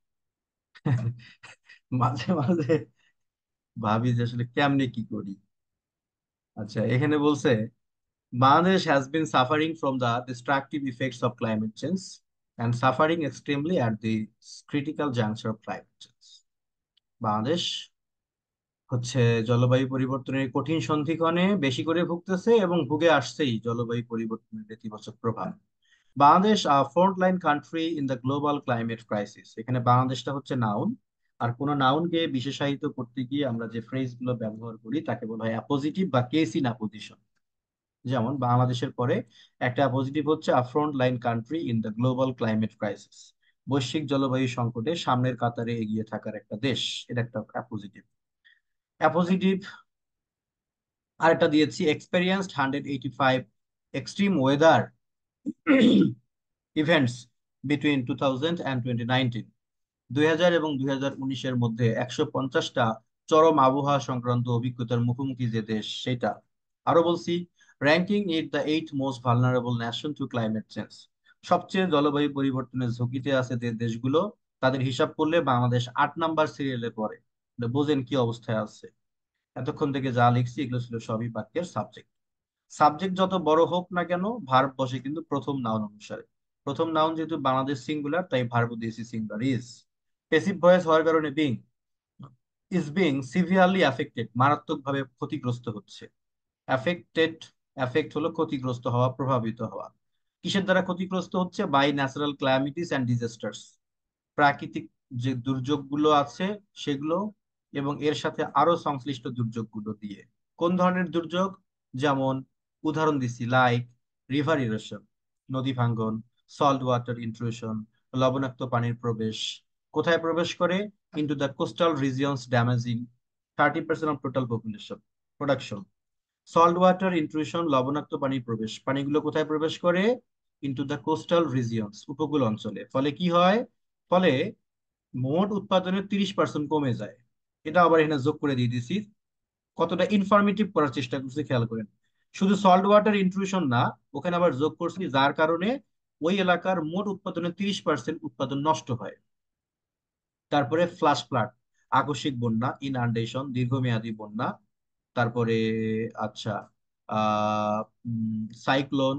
মাঝে মাঝে ভাবি যে আসলে কেমনে কি করি। আচ্ছা, এখানে বলছে Bangladesh has been suffering from the destructive effects of climate change and suffering extremely at the critical juncture of climate change. Bangladesh হচ্ছে জলবায়ু পরিবর্তনের কঠিন সন্ধিক্ষণে বেশি করে ভুগতেছে এবং ভুগে আসছেই জলবায়ু পরিবর্তনের নেতিবাচক প্রভাব। Bangladesh front line country in the global climate crisis. এখানে বাংলাদেশটা হচ্ছে নাউন। আর কোন নাউনকে বিশেষায়িত করতে গিয়ে আমরা যে ফ্রেজ গুলো ব্যবহার করি তাকে বলা হয় অ্যাপোজিটিভ বা কেস ইন অ্যাপোজিশন। যেমন বাংলাদেশের পরে একটা পজিটিভ হচ্ছে a front line country in the global climate crisis. বৈশ্বিক জলবায়ু সংকটে সামনের কাতারে এগিয়ে থাকার একটা দেশ, এটা একটা অ্যাপোজিটিভ। অ্যাপোজিটিভ আরেকটা দিয়েছি, experienced 185 extreme weather events between 2000 and 2019। 2000 এবং 2019-এর মধ্যে 150টা চরম আবহাওয়া সংক্রান্ত অভিজ্ঞতার মুখোমুখি যে দেশ সেটা। আরো বলছি, ranking it the 8th most vulnerable nation to climate change. সবচেয়ে জলবায়ু পরিবর্তনের ঝুঁকিতে আছে যে দেশগুলো, তাদের হিসাব করলে বাংলাদেশ 8 নাম্বার সিরিয়ালে পড়ে। এটা বোঝেন কি অবস্থায় আছে। এতক্ষণ থেকে যা লিখছি এগুলো ছিল সবই বাক্যের সাবজেক্ট। সাবজেক্ট যত বড় হোক না কেন, ভার্ব বসে কিন্তু প্রথম নাউন অনুসারে। প্রথম নাউন যেহেতু বাংলাদেশ সিঙ্গুলার, তাই ভার্ব দিয়েছি সিঙ্গুলার ইজ। প্যাসিভ ভয়েস হওয়ার কারণে being, is being severely affected, মারাত্মকভাবে ক্ষতিগ্রস্ত হচ্ছে। অ্যাফেক্টেড, অ্যাফেক্ট হলো ক্ষতিগ্রস্ত হওয়া, প্রভাবিত হওয়া। কিসের দ্বারা ক্ষতিগ্রস্ত হচ্ছে? বাই ন্যাচারাল ক্ল্যামিটিস অ্যান্ড ডিজাস্টার্স, প্রাকৃতিক যে দুর্যোগগুলো আছে সেগুলো, এবং এর সাথে আরো সংশ্লিষ্ট দুর্যোগগুলো দিয়ে। কোন ধরনের দুর্যোগ? যেমন উদাহরণ দিচ্ছি, লাইক রিভার ইরোশন, নদী ভাঙ্গন; সল্ট ওয়াটার ইন্ট্রুশন, লবণাক্ত পানির প্রবেশ। কোথায় প্রবেশ করে? Into the coastal regions, damaging 30% of total population production. Salt water intrusion, লবণাক্ত পানির প্রবেশ, পানিগুলো কোথায় প্রবেশ করে? ইনটু দ্য কোস্টাল রিজিয়নস, উপকূল অঞ্চলে। ফলে কি হয়? ফলে মোট উৎপাদনের 30% কমে যায়। এটা আবার এখানে যোগ করে দিয়ে দিছি। কতটা ইনফরমেটিভ করার চেষ্টা করছি খেয়াল করেন। শুধু সল্ট ওয়াটার ইন্ট্রুশন না, ওখানে আবার যোগ করছি যার কারণে ওই এলাকার মোট উৎপাদনের 30% উৎপাদন নষ্ট হয়। তারপরে ফ্লাশ ফ্লাড, আকস্মিক বন্যা, ইনআন্ডেশন, দীর্ঘমেয়াদী বন্যা। তারপরে আচ্ছা, সাইক্লোন,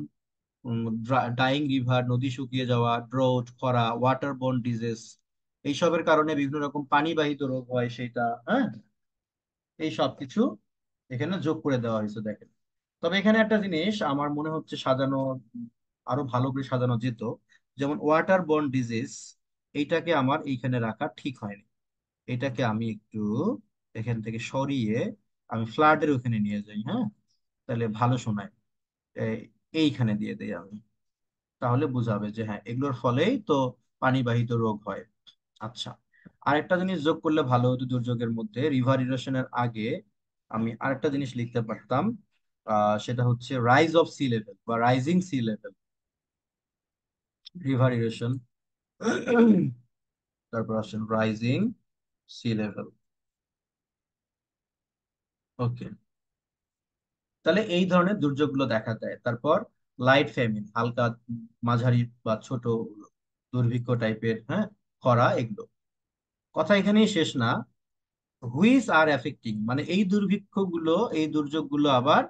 ডাইং রিভার, নদী শুকিয়ে যাওয়া, ড্রোট, খরা, ওয়াটার বোর্ন ডিজিজ। এইসবের কারণে বিভিন্ন রকম পানিবাহিত রোগ হয় সেটা। হ্যাঁ, এই সব কিছু এখানে যোগ করে দেওয়া হয়েছে, দেখেন। তবে এখানে একটা জিনিস আমার মনে হচ্ছে সাজানো, আরো ভালো করে সাজানো যেত। যেমন ওয়াটার বোর্ন ডিজিজ, এইটাকে আমার এইখানে রাখা ঠিক হয়নি। এটাকে আমি একটু এখান থেকে সরিয়ে আমি ফ্লাডের ওখানে নিয়ে যাই। হ্যাঁ, তাহলে ভালো শোনায়। এইখানে দিয়ে দেই আমি, তাহলে বুঝাবে যে হ্যাঁ এগুলোর ফলেই তো পানিবাহিত রোগ হয়। আচ্ছা, আরেকটা জিনিস যোগ করলে ভালো হতো দুর্যোগের মধ্যে, রিভার ইরোশনের আগে আমি আরেকটা জিনিস লিখতে পারতাম। সেটা হচ্ছে রাইজ অফ সি লেভেল বা rising sea level. River erosion, তারপর আসেন রাইজিং সি লেভেল। ওকে, তাহলে এই ধরনের দুর্যোগগুলো দেখা দেয়। তারপর লাইট ফেমিন, হালকা মাঝারি বা ছোট দুর্ভিক্ষ টাইপের, হ্যাঁ, খরা, এগুলো। কথা এখানেই শেষ না। হুইচ আর এফেক্টিং, মানে এই দুর্ভিক্ষগুলো, এই দুর্যোগগুলো আবার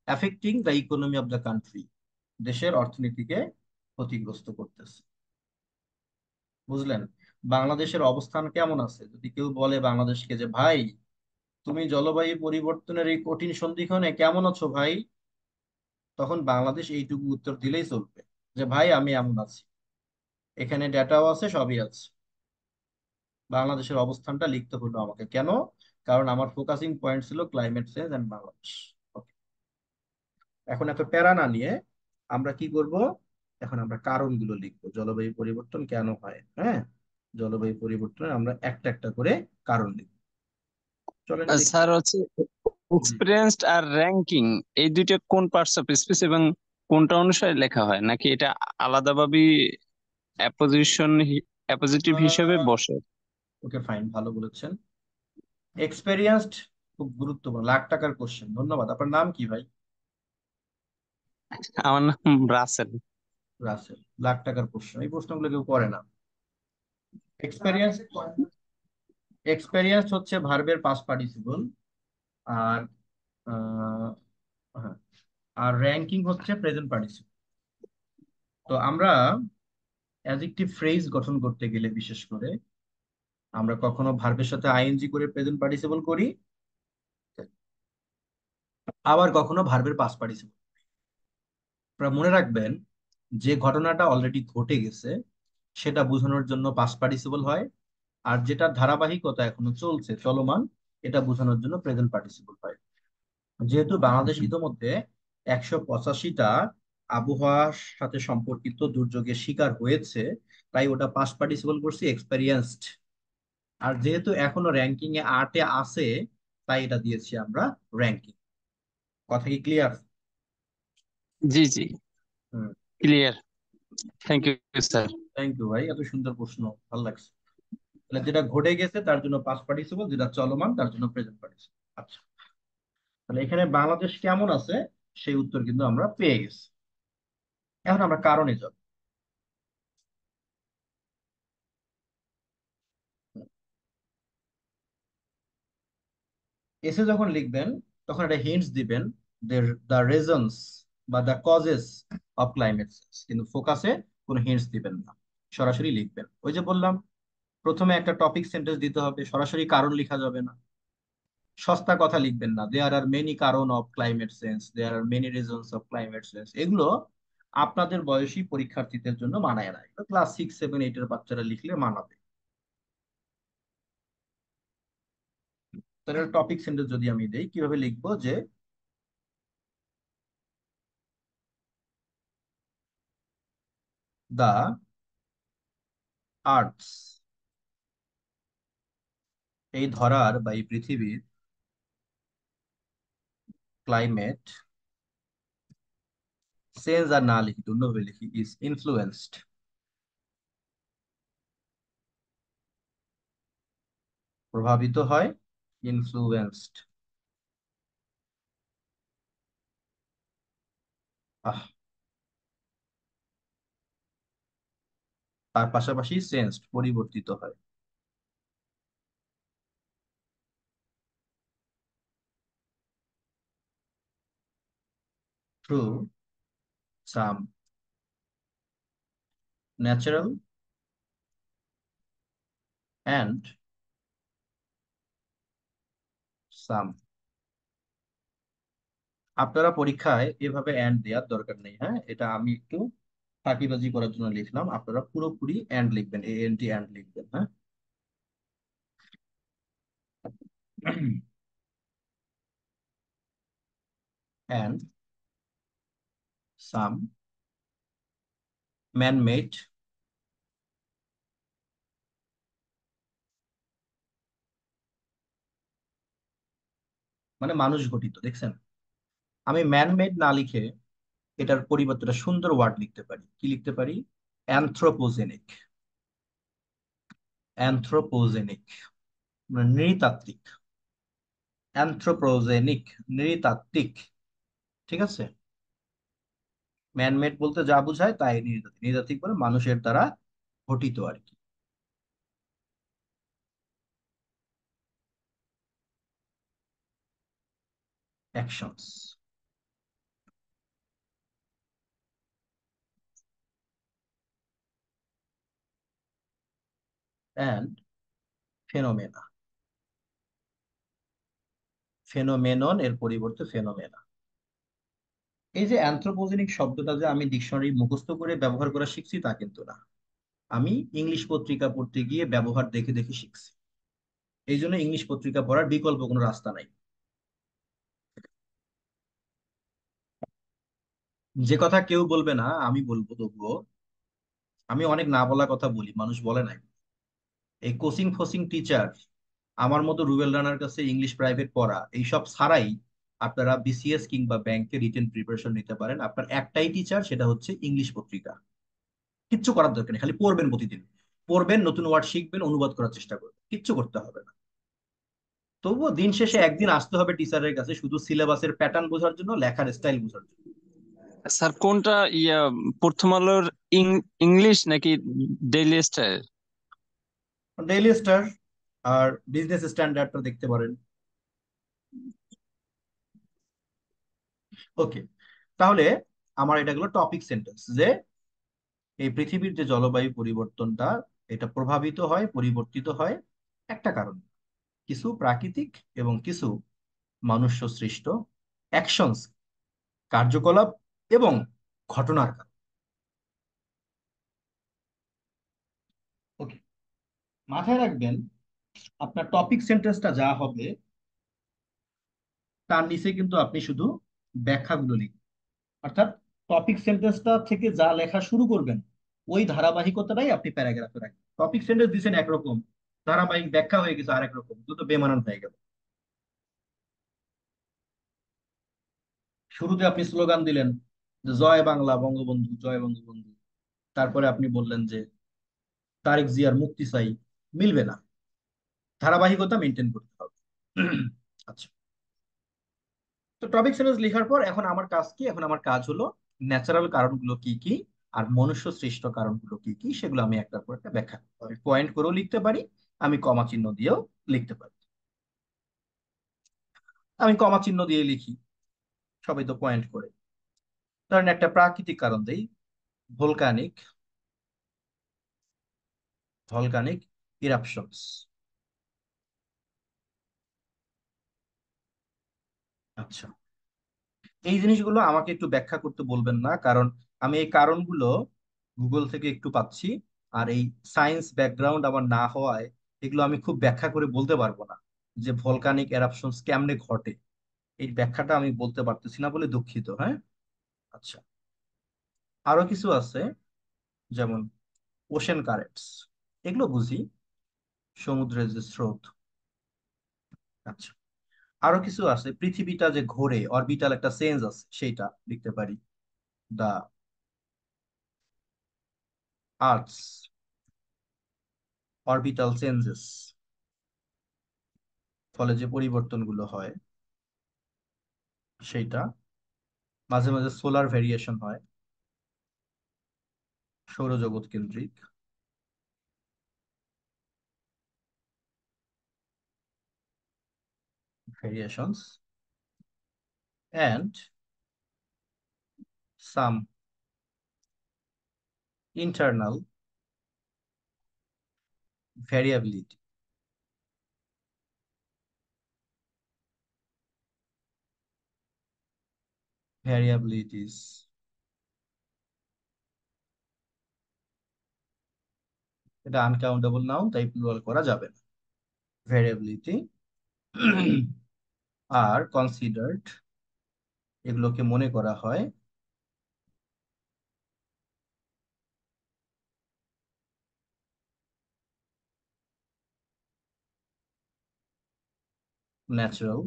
affecting the economy of the country, দেশের অর্থনীতিকে ক্ষতিগ্রস্ত করতেছে। বুঝলেন বাংলাদেশের অবস্থান কেমন আছে? যদি কেউ বলে বাংলাদেশকে যে ভাই তুমি জলবায়ু পরিবর্তনের এই কঠিন সন্ধিক্ষণে কেমন আছো ভাই, তখন বাংলাদেশ এইটুকু উত্তর দিলেই চলবে যে ভাই আমি এমন আছি, এখানে ডেটাও আছে, সবই আছে, বাংলাদেশের অবস্থানটা লিখতে হলো আমাকে কেন? কারণ আমার ফোকাসিং পয়েন্ট ছিল climate change and Bangladesh. Okay, এখন এত প্যারা না নিয়ে আমরা কি করব, এখন আমরা কারণগুলো লিখবো, জলবায়ু পরিবর্তন কেন হয়। হ্যাঁ, জলবায়ু পরিবর্তনের আমরা একটা একটা করে কারণ লিখব। চলেন দেখি। স্যার হচ্ছে জি। এক্সপিরিয়েন্সড আর র্যাঙ্কিং, এই দুইটা কোন পার্টস অফ স্পিচ এবং কোনটা অনুসারে লেখা হয়, নাকি এটা আলাদাভাবে অ্যাপোজিশন অ্যাপোজিটিভ হিসেবে বসে? ওকে ফাইন, ভালো বলেছেন। এক্সপেরিয়েন্সড খুব গুরুত্বপূর্ণ, লাখ টাকার কোশ্চেন। ধন্যবাদ। আপনার নাম কি ভাই? আমার নাম রাসেল। রাসেল। লাখ টাকার প্রশ্ন, এই প্রশ্নগুলো কেউ করে না। এক্সপেরিয়েন্স, এক্সপেরিয়েন্স হচ্ছে ভার্বের পাস্ট পার্টিসিপল। আর আহ, হ্যাঁ, আর র্যাঙ্কিং হচ্ছে প্রেজেন্ট পার্টিসিপল। তো আমরা অ্যাডজেক্টিভ ফ্রেজ গঠন করতে গেলে বিশেষ করে আমরা কখনো ভার্বের সাথে আইএনজি করে প্রেজেন্ট পার্টিসিপল করি, আবার কখনো ভার্বের পাস্ট পার্টিসিপল। আপনারা মনে রাখবেন, যে ঘটনাটা অলরেডি ঘটে গেছে সেটা বোঝানোর জন্য পাস্ট পার্টিসিপল হয়, আর যেটা ধারাবাহিকতা এখনো চলছে, চলমান, এটা বোঝানোর জন্য প্রেজেন্ট পার্টিসিপল হয়। যেহেতু বাংলাদেশ ইতোমধ্যে 185টা আবহাওয়ার সাথে সম্পর্কিত দুর্যোগের শিকার হয়েছে, তাই ওটা পাস্ট পার্টিসিপল করছি এক্সপেরিয়েন্সড। আর যেহেতু এখনো র্যাঙ্কিং এ 8-এ আছে, তাই এটা দিয়েছি আমরা র্যাঙ্কিং। কথা কি ক্লিয়ার? জি জি, হুম। Clear. Thank you sir. Thank you ভাই, এত সুন্দর প্রশ্ন, ভালো লাগছে। তাহলে যেটা ঘটে গেছে তার জন্য পাস্ট পার্টিসিপল, যেটা চলমান তার জন্য প্রেজেন্ট পার্টিসিপল। আচ্ছা, তাহলে এখানে বাংলাদেশ কেমন আছে সেই উত্তর কিন্তু আমরা পেয়ে গেছি। এখন আমরা কারণে যাব। এসে যখন লিখবেন তখন একটা হিন্টস দিবেন, দ্য রিজনস বা the causes of climate change, কিন্তু ফোকাসে কোনো হিন্টস দিবেন না, সরাসরি লিখবেন। ওই যে বললাম, প্রথমে একটা টপিক সেন্টেন্স দিতে হবে, সরাসরি কারণ লেখা যাবে না। সস্তা কথা লিখবেন না, দেয়ার আর মেনি কারণ of climate change, there are many reasons of climate change. এগুলো আপনাদের বয়সী পরীক্ষার্থীদের জন্য মানায় না, এগুলো ক্লাস 6, 7, 8-এর বাচ্চারা লিখলে মানাবে। তাহলে টপিক সেন্টেন্স যদি আমি দেই, কিভাবে লিখবো যে দা আর্থস, এই ধরার বা এই পৃথিবীর ক্লাইমেট চেঞ্জ, আর না লিখি, অন্যভাবে লিখি, ইজ ইনফ্লুয়েন্সড, প্রভাবিত হয়, ইনফ্লুয়েন্সড। আহ, তার পাশাপাশি চেঞ্জড, পরিবর্তিত হয়, through some natural and some. আপনারা পরীক্ষায় এভাবে অ্যান্ড দেওয়ার দরকার নেই, হ্যাঁ, এটা আমি একটু ফাঁকিবাজি করার জন্য লিখলাম। আপনারা পুরোপুরি অ্যান্ড লিখবেন, এ এন টি অ্যান্ড লিখবেন, হ্যাঁ। অ্যান্ড সাম ম্যান মেড, মানে মানুষ ঘটিত, দেখছেন? আমি ম্যান মেড না লিখে এটার পরিবর্তে একটা সুন্দর ওয়ার্ড লিখতে পারি। কি লিখতে পারি? অ্যানথ্রোপোজেনিক। অ্যানথ্রোপোজেনিক মানে নৃতাত্ত্বিক। অ্যানথ্রোপোজেনিক, নৃতাত্ত্বিক। ঠিক আছে? ম্যানমেড বলতে যা বোঝায় তাই নৃতাত্ত্বিক, নৃতাত্ত্বিক মানে মানুষের দ্বারা ঘটিত আর কি। Actions and phenomena. ফেনোমেনন এর পরিবর্তে ফেনোমেনা। এই যে অ্যানথ্রোপোজেনিক শব্দটা যে আমি ডিকশনারি মুখস্থ করে ব্যবহার করা শিখছি তা কিন্তু না। আমি ইংলিশ পত্রিকা পড়তে গিয়ে ব্যবহার দেখে দেখে শিখছি। এই জন্য ইংলিশ পত্রিকা পড়ার বিকল্প কোনো রাস্তা নাই। যে কথা কেউ বলবে না আমি বলবো তবুও, আমি অনেক না বলা কথা বলি, মানুষ বলে নাই। এই কোচিং ফোচিং টিচার, আমার মতো রুবেল রানার কাছে ইংলিশ প্রাইভেট পড়া এইসব ছাড়াই আপনারা বিসিএস কিংবা ব্যাংকে রিটেন প্রিপারেশন নিতে পারেন। আপনার একটাই টিচার, সেটা হচ্ছে ইংলিশ পত্রিকা। কিচ্ছু করার দরকার নেই, খালি পড়বেন প্রতিদিন। পড়বেন, নতুন ওয়ার্ড শিখবেন, অনুবাদ করার চেষ্টা করবেন, কিচ্ছু করতে হবে না। তবুও দিন শেষে একদিন আসতে হবে টিচারের কাছে শুধু সিলেবাসের প্যাটার্ন বোঝার জন্য, লেখার স্টাইল বোঝার জন্য। স্যার কোনটা প্রথম আলোর ইংলিশ নাকি ডেইলি স্টার? ডেইলি স্টার আর বিজনেস স্ট্যান্ডার্ডটা দেখতে পারেন। ওকে, তাহলে আমার এটা গেলো টপিক সেন্টেন্স যে এই পৃথিবীর যে জলবায়ু পরিবর্তনটা, এটা প্রভাবিত হয়, পরিবর্তিত হয় একটা কারণ, কিছু প্রাকৃতিক এবং কিছু মনুষ্য সৃষ্ট অ্যাকশনস, কার্যকলাপ এবং ঘটনার কারণ। ওকে, মাথায় রাখবেন আপনার টপিক সেন্টেন্সটা যা হবে তার নিচে কিন্তু আপনি শুধু ব্যাখ্যাগুলো লিখবেন। অর্থাৎ টপিক সেন্টেন্সটা থেকে যা লেখা শুরু করবেন ওই ধারাবাহিকতাটাই আপনি প্যারাগ্রাফে রাখবেন। টপিক সেন্টেন্স দিচ্ছেন একরকম, ধারাবাহিক ব্যাখ্যা হয়ে গেছে আরেক রকম, তো বেমানান হয়ে গেল। শুরুতে আপনি স্লোগান দিলেন যে জয় বাংলা বঙ্গবন্ধু, জয় বঙ্গবন্ধু, তারপরে আপনি বললেন যে তারেক জিয়ার মুক্তি চাই, মিলবে না। ধারাবাহিকতা মেনটেন করতে হবে। আচ্ছা, তো টপিক সেন্টেন্স লেখার পর এখন আমার কাজ কি? এখন আমার কাজ হলো ন্যাচারাল কারণগুলো কি কি আর মনুষ্য সৃষ্ট কারণগুলো কি কি সেগুলো আমি একটার পর একটা ব্যাখ্যা করবো। আমি পয়েন্ট করেও লিখতে পারি, আমি কমা চিহ্ন দিয়েও লিখতে পারি। আমি কমা চিহ্ন দিয়ে লিখি, সবাই তো পয়েন্ট করে। ধরেন একটা প্রাকৃতিক কারণ দেই, ভোলকানিক, ভলকানিক ইরাপশনস। আচ্ছা, এই জিনিসগুলো আমাকে একটু ব্যাখ্যা করতে বলবেন না, কারণ আমি এই কারণগুলো গুগল থেকে একটু পাচ্ছি। আর এই সায়েন্স ব্যাকগ্রাউন্ড আমার না হওয়ায় এগুলো আমি খুব ব্যাখ্যা করে বলতে পারবো না, যে ভলকানিক এরাপশনস কেমনে ঘটে এই ব্যাখ্যাটা আমি বলতে পারতেছি না বলে দুঃখিত, হ্যাঁ। আচ্ছা, আরো কিছু আছে, যেমন ওশেন কারেন্টস, এগুলো বুঝি, সমুদ্রের যে স্রোত। আচ্ছা, আরো কিছু আছে, পৃথিবীটা যে ঘোরে, অরবিটাল একটা সেন্স আছে, সেইটা লিখতে পারি। দা আর্থস অরবিটাল চেঞ্জেস, ফলে যে পরিবর্তনগুলো হয় সেইটা। মাঝে মাঝে সোলার ভেরিয়েশন হয়, সৌরজগৎ কেন্দ্রিক ভেরিয়েশনস, অ্যান্ড সাম ইন্টারনাল ভ্যারিয়াবিলিটি। ভ্যারিয়াবিলিটিস, এটা আনকাউন্টেবল নাউন, তাই প্লুরাল করা যাবে না। ভ্যারিয়াবিলিটি আর কনসিডার্ড, এগুলোকে মনে করা হয় natural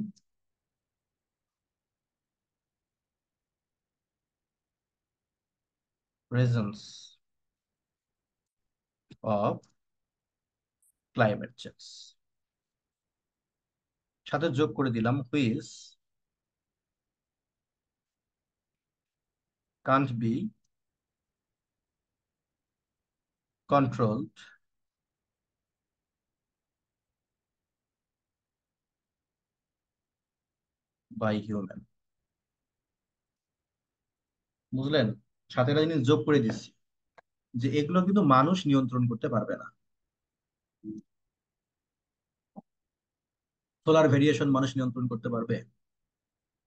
reasons of climate change. সাথে যোগ করে দিলাম which can't be controlled by human. বুঝলেন? সাথে একটা জিনিস যোগ করে দিচ্ছি, যে এগুলো কিন্তু মানুষ নিয়ন্ত্রণ করতে পারবে না। সোলার ভেরিয়েশন মানুষ নিয়ন্ত্রণ করতে পারবে?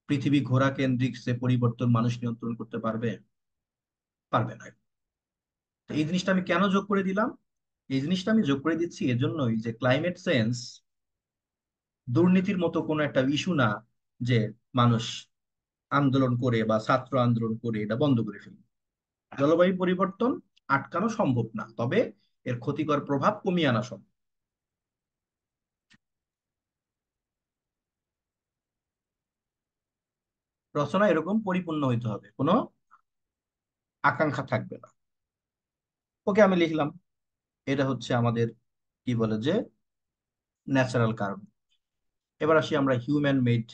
পৃথিবী ঘোরা কেন্দ্রিক যে পরিবর্তন মানুষ নিয়ন্ত্রণ করতে পারবে? পারবে না। তো এই জিনিসটা আমি কেন যোগ করে দিলাম? এই জিনিসটা আমি যোগ করে দিচ্ছি এজন্যই যে ক্লাইমেট চেঞ্জ দুর্নীতির মতো কোনো একটা ইস্যু না যে মানুষ আন্দোলন করে বা ছাত্র আন্দোলন করে এটা বন্ধ করে ফেলবে। জলবায়ু পরিবর্তন আটকানো সম্ভব না, তবে এর ক্ষতিকর প্রভাব কমিয়ে আনা সম্ভব। রচনা এরকম পরিপূর্ণ হইতে হবে, কোনো আকাঙ্ক্ষা থাকবে না। ওকে, আমি লিখলাম। এটা হচ্ছে আমাদের কি বলে যে ন্যাচারাল কারণ। এবার আসি আমরা হিউম্যান মেড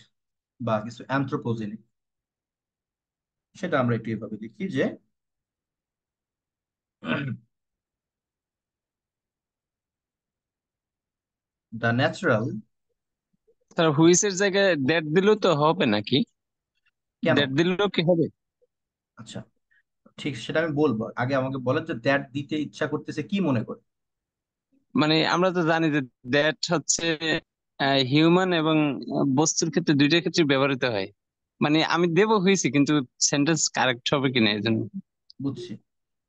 বা কিছু অ্যানথ্রোপোজেনিক। সেটা আমরা একটু এভাবে লিখি যে দ্য ন্যাচারাল। তার হুইসের জায়গায় দ্যাট দিলেও তো হবে নাকি? কেন? দ্যাট দিলেও কি হবে? আচ্ছা, ঠিক সেটা আমি বলবো, আগে আমাকে বলেন যে দ্যাট দিতে ইচ্ছা করতেছে কি মনে করে। মানে আমরা তো জানি যে দ্যাট হচ্ছে হিউম্যান এবং বস্তুর ক্ষেত্রে দুইটার ক্ষেত্রে ব্যবহৃত হয়। মানে আমি দেবো হয়েছি, কিন্তু সেন্টেন্স কারেক্ট হবে কিনা এই জন্য। বুঝছি।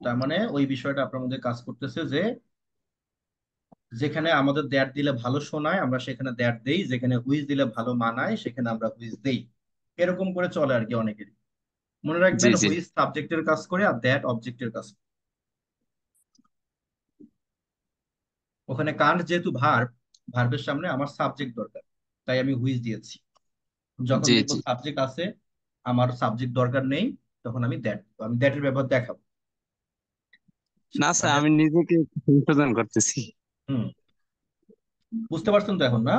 তার মানে ওই বিষয়টা আপনার মধ্যে কাজ করতেছে যে যেখানে আমাদের দ্যাট দিলে ভালো শোনায় আমরা সেখানে দ্যাট দেই, যেখানে হুইজ দিলে ভালো মানায় সেখানে আমরা হুইজ দেই। এরকম করে চলে আর কি অনেকেরই। মনে জি রাখবেন জি। হুইজ সাবজেক্টের কাজ করে আর দ্যাট অবজেক্টের কাজ করে। ওখানে কান্ট যেহেতু ভার্ব, ভার্বের সামনে আমার সাবজেক্ট দরকার, তাই আমি হুইজ দিয়েছি। যখন জি দেখবো জি। সাবজেক্ট আছে, আমার সাবজেক্ট দরকার নেই, তখন আমি দ্যাট, আমি দ্যাটের ব্যবহার দেখাবো। না স্যার, মানে আমি নিজেকে সংশোধন করতেছি। হুম, বুঝতে পারছেন তো এখন, না?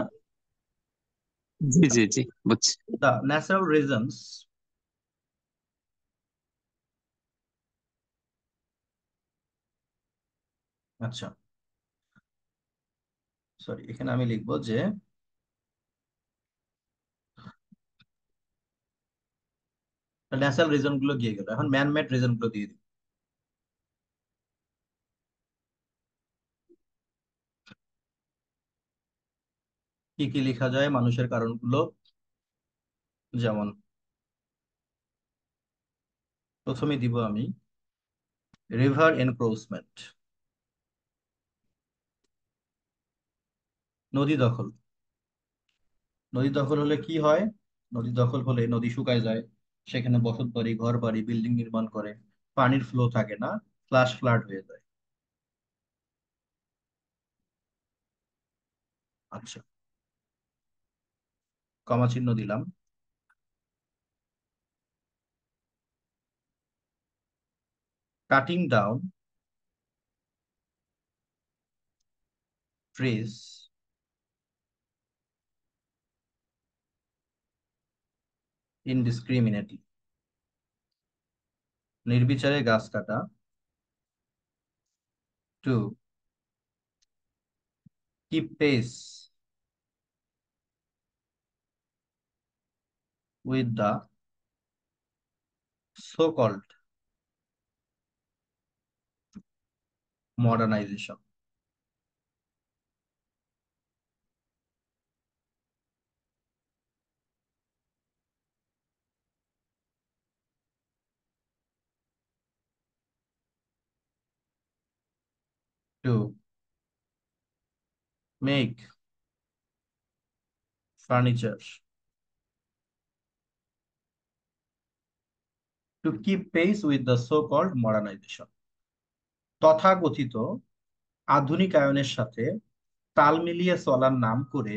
জি জি জি, বুঝছি। The natural reasons. আচ্ছা, সরি, এখানে আমি লিখবো যে ন্যাচারাল রিজন গুলো গিয়ে গেল, এখন ম্যান মেড রিজন গুলো দিয়ে দিই। কি কি লেখা যায় মানুষের কারণগুলো? যেমন প্রথমে দিব আমি রিভার এনক্রোচমেন্ট, নদী দখল। নদী দখল হলে কি হয়? নদী দখল হলে নদী শুকায় যায়, সেখানে বসত বাড়ি, ঘর বাড়ি, বিল্ডিং নির্মাণ করে, পানির ফ্লো থাকে না, ফ্লাশ ফ্লাড হয়ে যায়। আচ্ছা, কমা চিহ্ন দিলাম। কাটিং ডাউন ট্রিজ ইনডিসক্রিমিনেটলি, নির্বিচারে গাছ কাটা। To keep pace with the so called modernisation. To make furniture, to keep pace with the so called modernisation. তথাকথিত আধুনিকায়নের সাথে তাল মিলিয়ে চলার নাম করে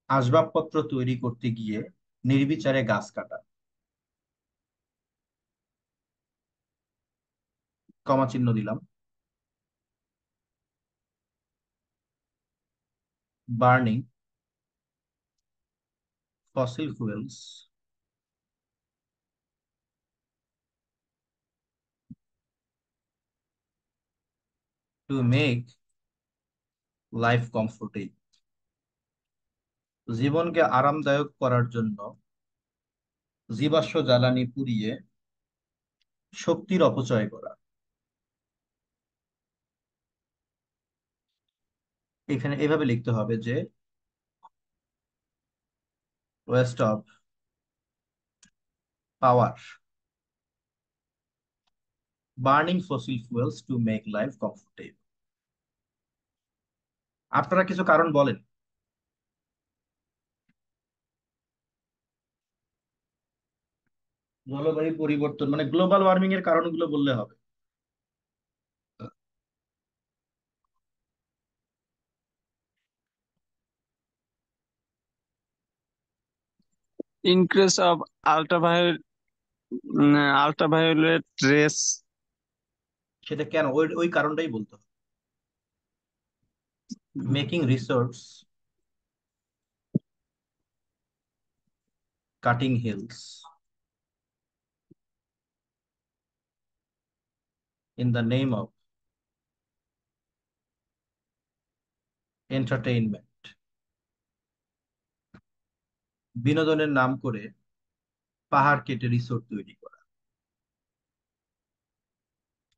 আসবাবপত্র তৈরি করতে গিয়ে নির্বিচারে গাছ কাটা। কমা চিহ্ন দিলাম। Burning fossil fuels to make life comfortable, জীবনকে আরামদায়ক করার জন্য জীবাশ্ম জ্বালানি পুড়িয়ে শক্তির অপচয় করা। এখানে এভাবে লিখতে হবে যে West of power, burning fossil fuels to make life comfortable. আপনারা কিছু কারণ বলেন। জলবায়ু পরিবর্তন মানে গ্লোবাল ওয়ার্মিং এর কারণগুলো বললে হবে। Increase of ultraviolet ultraviolet race. সেটা কেন, ওই ওই কারণটাই বলতে হবে। Making resource, cutting hills, in the name of entertainment, বিনোদনের নাম করে পাহাড় কেটে রিসোর্ট তৈরি করা।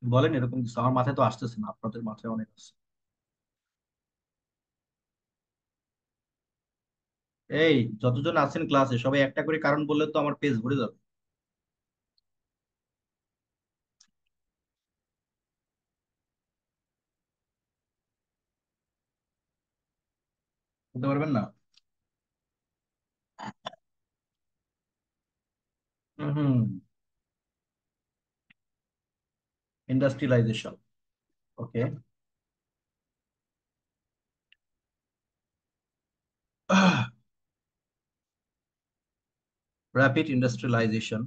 বলেন এরকম কিছু, আমার মাথায় তো আসতেছে না, আপনাদের মাথায় অনেক আছে। এই যতজন আছেন ক্লাসে সবাই একটা করে কারণ বললে তো আমার পেজ ভরে যাবে। বলতে পারবেন না? Hmm. Industrialisation. Okay. Rapid industrialisation.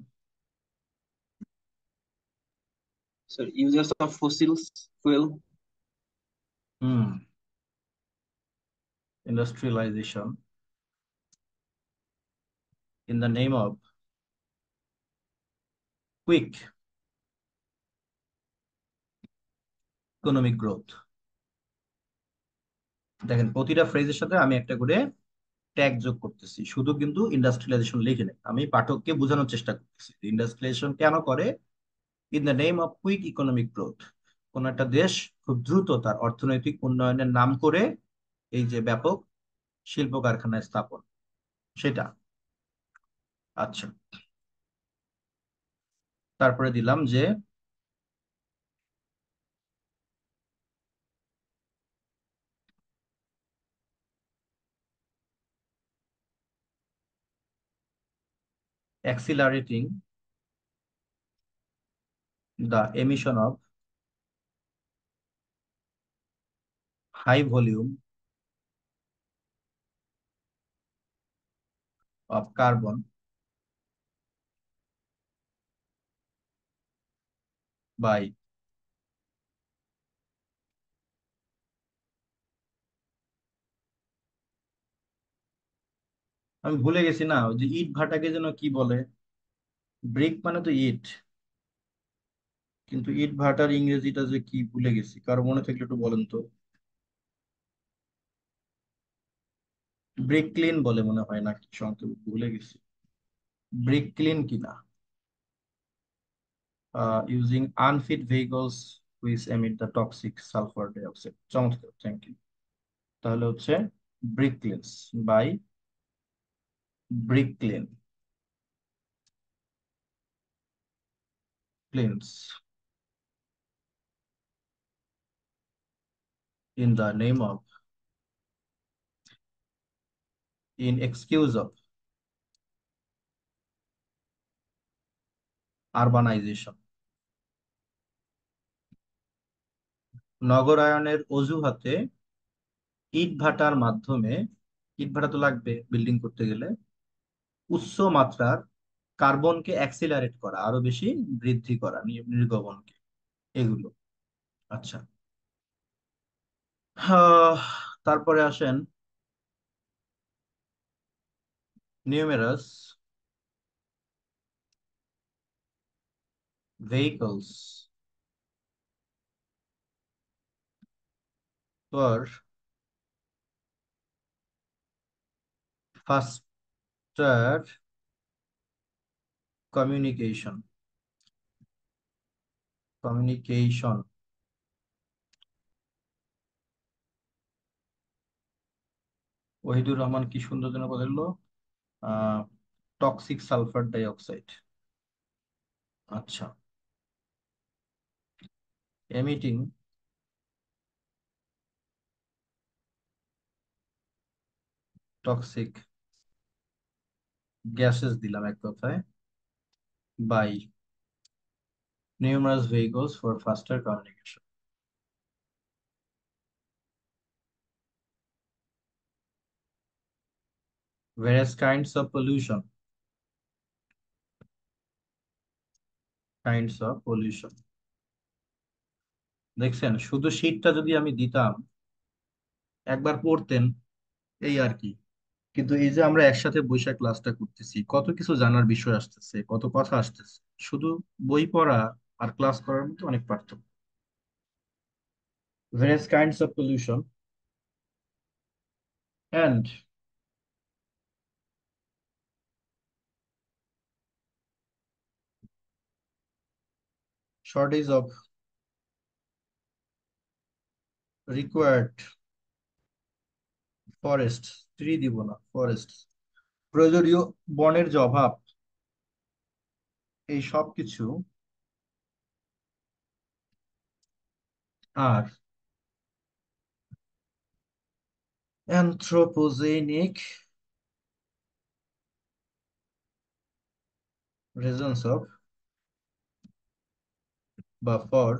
Sorry, users of fossils fuel. Hmm. Industrialisation in the name of quick economic growth. দেখেন প্রতিটা ফ্রেজের সাথে আমি একটা করে ট্যাগ যোগ করতেছি, শুধু কিন্তু ইন্ডাস্ট্রিয়ালাইজেশন লিখে নেই, আমি পাঠককে বোঝানোর চেষ্টা করতেছি ইন্ডাস্ট্রিয়ালাইজেশন কেন করে। In the name of quick economic growth, কোন একটা দেশ খুব দ্রুত তার অর্থনৈতিক উন্নয়নের নাম করে এই যে ব্যাপক শিল্প কারখানা স্থাপন, সেটা। আচ্ছা, তারপরে দিলাম যে accelerating the emission of high volume of carbon by. আমি ভুলে গেছি না, ওই যে ইট ভাটাকে যেন কি বলে, ব্রিক মানে তো ইট, কিন্তু ইট ভাটার ইংরেজিটা যে কি ভুলে গেছি, কারো মনে থাকলে একটু বলেন তো। ব্রিক ক্লিন বলে মনে হয়, নাকি সংক্ষেপ ভুলে গেছি। ব্রিক ক্লিন কিনা। Using unfit vehicles which emit the toxic sulphur dioxide. চমৎকার, থ্যাংক ইউ। তাহলে হচ্ছে brick kilns by brick kiln, kilns in the name of, in excuse of urbanisation, নগরায়নের অজুহাতে ইট ভাটার মাধ্যমে, ইট ভাটা তো লাগবে বিল্ডিং করতে গেলে, উচ্চ মাত্রার কার্বনকে অ্যাক্সিলারেট করা, আরো বেশি বৃদ্ধি করা, নির্গমনকে, এগুলো। আচ্ছা। আহ, তারপরে আসেন numerous vehicles for faster communication, communication. Ohidur Rahman কি সুন্দর যেন বললো, টক্সিক সালফার ডাই অক্সাইড। আচ্ছা, এমিটিং টক্সিক গ্যাসেস দিলাম এক কথায়, by numerous vehicles for faster communication. Various kinds of pollution. দেখছেন, শুধু শীটটা যদি আমি দিতাম, একবার পড়তেন, এই আর কি। কিন্তু এই যে আমরা একসাথে বৈশা ক্লাসটা করতেছি, কত কিছু জানার বিষয় আসতেছে, কত কথা আসতেছে। শুধু বই পড়া আর ক্লাস করার মধ্যে অনেক পার্থক্য। Various kinds of pollution and shortage of required forest, tree দিব না, ফরেস্ট, প্রয়োজনীয় বনের যে অভাব, এই সব কিছু আর অ্যানথ্রোপোজেনিক রিজনস অফ, বা for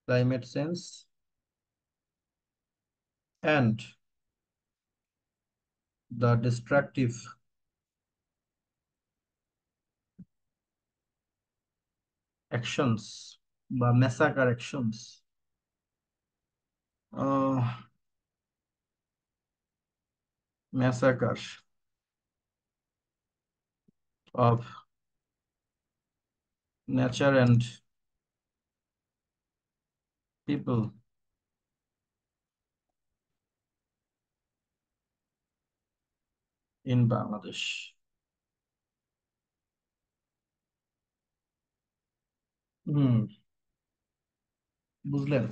climate change and the destructive actions বা massacre actions, massacre of nature and people in Bangladesh. Hmm, বুঝলেন?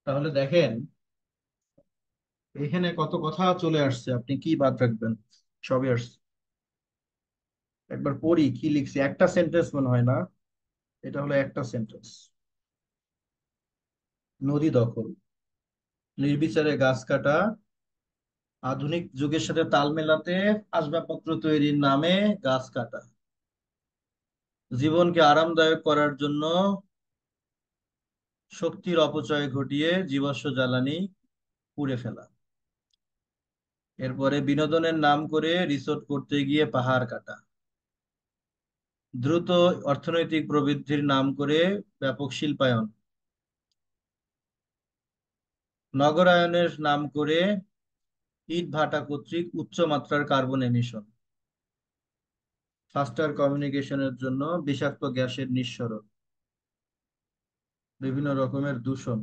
তাহলে দেখেন, এখানে কত কথা চলে আসছে, আপনি কি বাদ রাখবেন? সবই আসছে। একবার পড়ি কি লিখছি, একটা সেন্টেন্স মনে হয় না, এটা হলো একটা সেন্টেন্স। নদী দখল, নির্বিচারে গাছ কাটা, আধুনিক যুগের সাথে তাল মেলাতে আসবাবপত্র তৈরির নামে গাছ কাটা, জীবনকে আরামদায়ক করার জন্য শক্তির অপচয় ঘটিয়ে জীবাশ্ম জ্বালানি পুড়ে ফেলা, এরপরে বিনোদনের নাম করে রিসোর্ট করতে গিয়ে পাহাড় কাটা, দ্রুত অর্থনৈতিক প্রবৃদ্ধির নাম করে ব্যাপক শিল্পায়ন, নগরায়নের নাম করে ইট ভাটা কর্তৃক উচ্চ মাত্রার কার্বন এমিশন, ফাস্টার কমিউনিকেশনের জন্য বিষাক্ত গ্যাসের নিঃসরণ, বিভিন্ন রকমের দূষণ,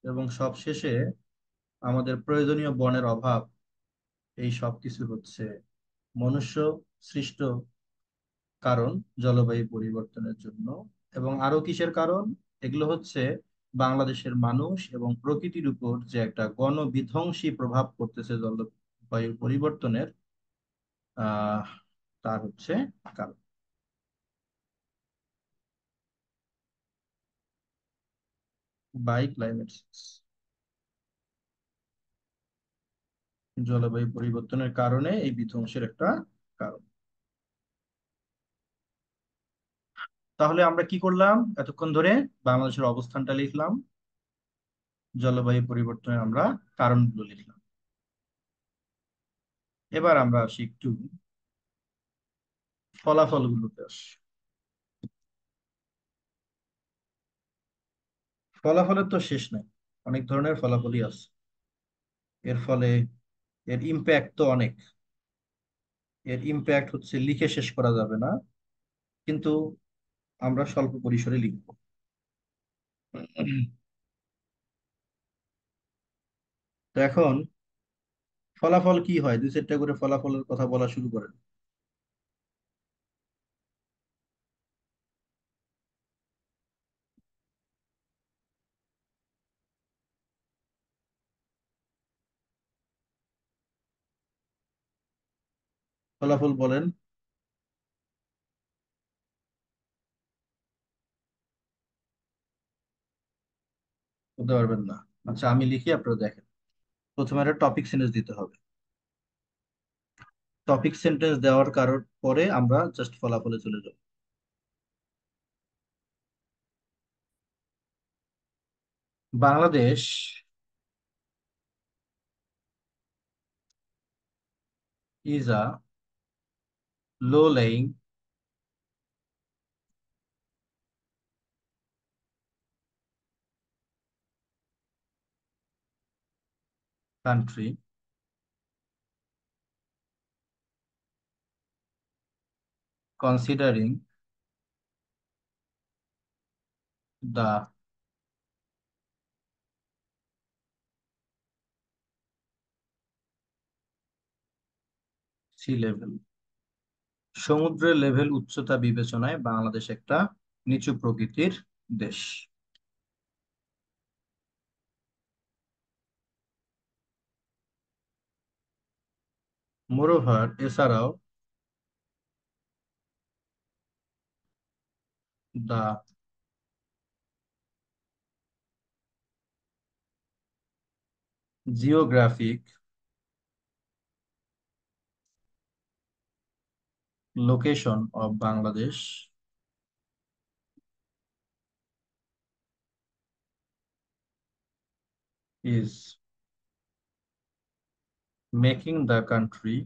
এবং সবশেষে আমাদের প্রয়োজনীয় বনের অভাব। এই সব কিছু হচ্ছে মনুষ্য সৃষ্ট কারণ জলবায়ু পরিবর্তনের জন্য। এবং আরো কিসের কারণ? এগুলো হচ্ছে বাংলাদেশের মানুষ এবং প্রকৃতির উপর যে একটা গণবিধ্বংসী প্রভাব পড়তেছে জলবায়ু পরিবর্তনের, আহ তার হচ্ছে কারণ। বাই ক্লাইমেট চেঞ্জ, জলবায়ু পরিবর্তনের কারণে এই বিধ্বংসের একটা কারণ। তাহলে আমরা কি করলাম এতক্ষণ ধরে? বাংলাদেশের অবস্থানটা লিখলাম, জলবায়ু পরিবর্তনের আমরা কারণগুলো লিখলাম। এবার আমরা আসি একটু ফলাফলগুলোতে আসি। ফলাফলের তো শেষ নাই, অনেক ধরনের ফলাফলই আছে। এর ফলে এর ইম্প্যাক্ট তো অনেক। এর ইম্প্যাক্ট হচ্ছে লিখে শেষ করা যাবে না, কিন্তু আমরা স্বল্প পরিসরে লিখব। তো এখন ফলাফল কি হয়, দুই চারটা করে ফলাফলের কথা বলা শুরু করেন। ফলাফল বলেন। বলতে পারবেন না? আচ্ছা, আমি লিখি, আপনারা দেখেন। প্রথমে একটা টপিক সেন্টেন্স দিতে হবে। টপিক সেন্টেন্স দেওয়ার কারণ পরে আমরা জাস্ট ফলাফলে চলে যাব। Bangladesh is a low-lying country considering the sea level। সমুদ্রের লেভেল উচ্চতা বিবেচনায় বাংলাদেশ একটা নিচু প্রকৃতির দেশ। মোরওভার, এছাড়াও, the geographic location of Bangladesh is making the country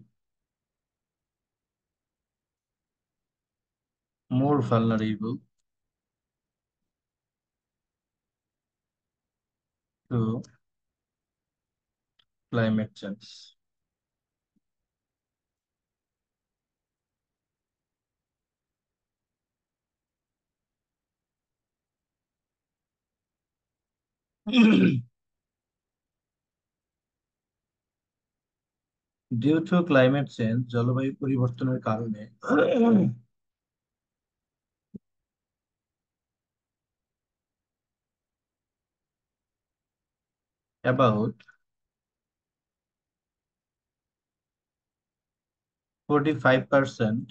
more vulnerable to climate change। Due to climate change, জলবায়ু পরিবর্তনের কারণে, about 45%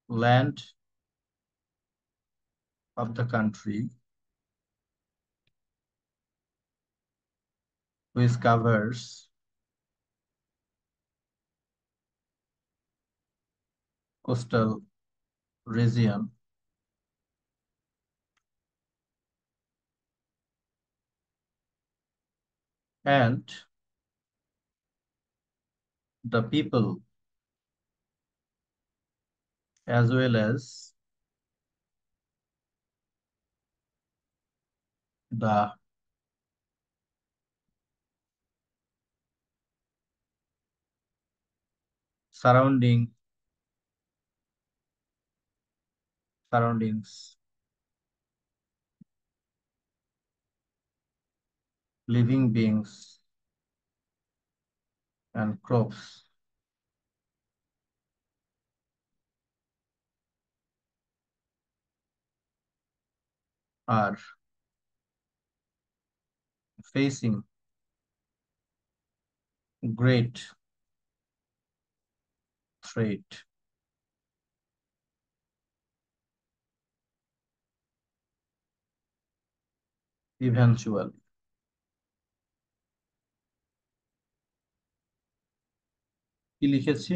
land of the country, which covers coastal region and the people, as well as the surrounding surroundings, living beings and crops are facing great threat eventually। কি লিখেছি?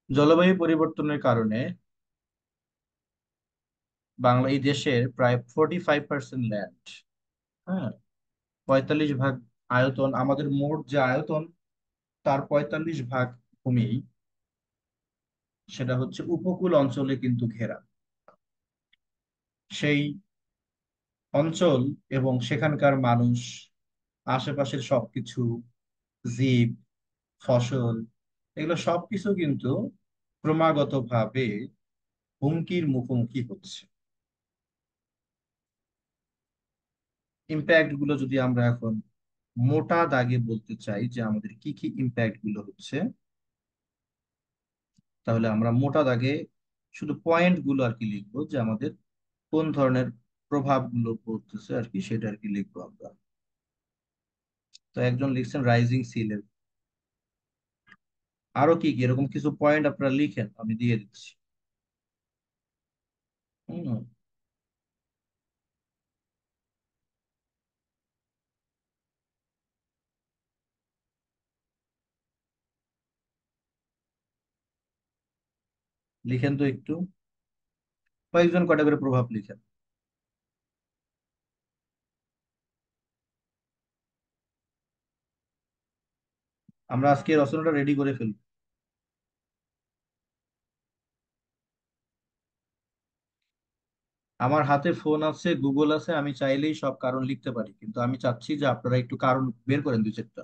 জলবায়ু পরিবর্তনের কারণে বাংলা এই দেশের প্রায় 45% ল্যান্ড, হ্যাঁ, 45 ভাগ আয়তন, আমাদের মোট যে আয়তন তার 45 ভাগ ভূমি, সেটা হচ্ছে উপকূল অঞ্চলে কিন্তু ঘেরা। সেই অঞ্চল এবং সেখানকার মানুষ, আশেপাশের সবকিছু, জীব, ফসল, এগুলো সবকিছু কিন্তু ক্রমাগতভাবে হুমকির মুখোমুখি হচ্ছে। ইম্প্যাক্ট গুলো যদি আমরা এখন মোটা দাগে বলতে চাই যে আমাদের কি কি ইম্প্যাক্ট গুলো হচ্ছে, তাহলে আমরা মোটা দাগে শুধু পয়েন্ট গুলো আর কি লিখবো, যে আমাদের কোন ধরনের প্রভাব গুলো পড়তেছে আর কি, সেটা আর কি লিখবো আমরা। তো একজন লিখছেন রাইজিং সি লেভেল। আরো কি কি এরকম কিছু পয়েন্ট আপনারা লিখেন, আমি দিয়ে দিচ্ছি। হুম, লিখেন তো একটু, কয়েকজন কয়টা করে প্রভাব লিখেন। আমরা আজকে রচনাটা রেডি করে ফেলবো। আমার হাতে ফোন আছে, গুগল আছে, আমি চাইলেই সব কারণ লিখতে পারি, কিন্তু আমি চাচ্ছি যে আপনারা একটু কারণ বের করেন দুই চারটা।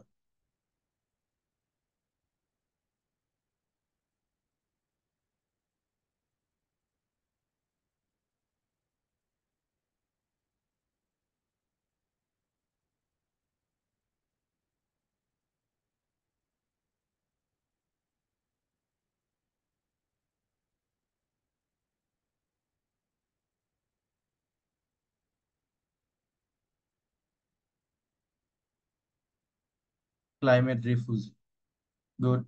Climate refugee, good.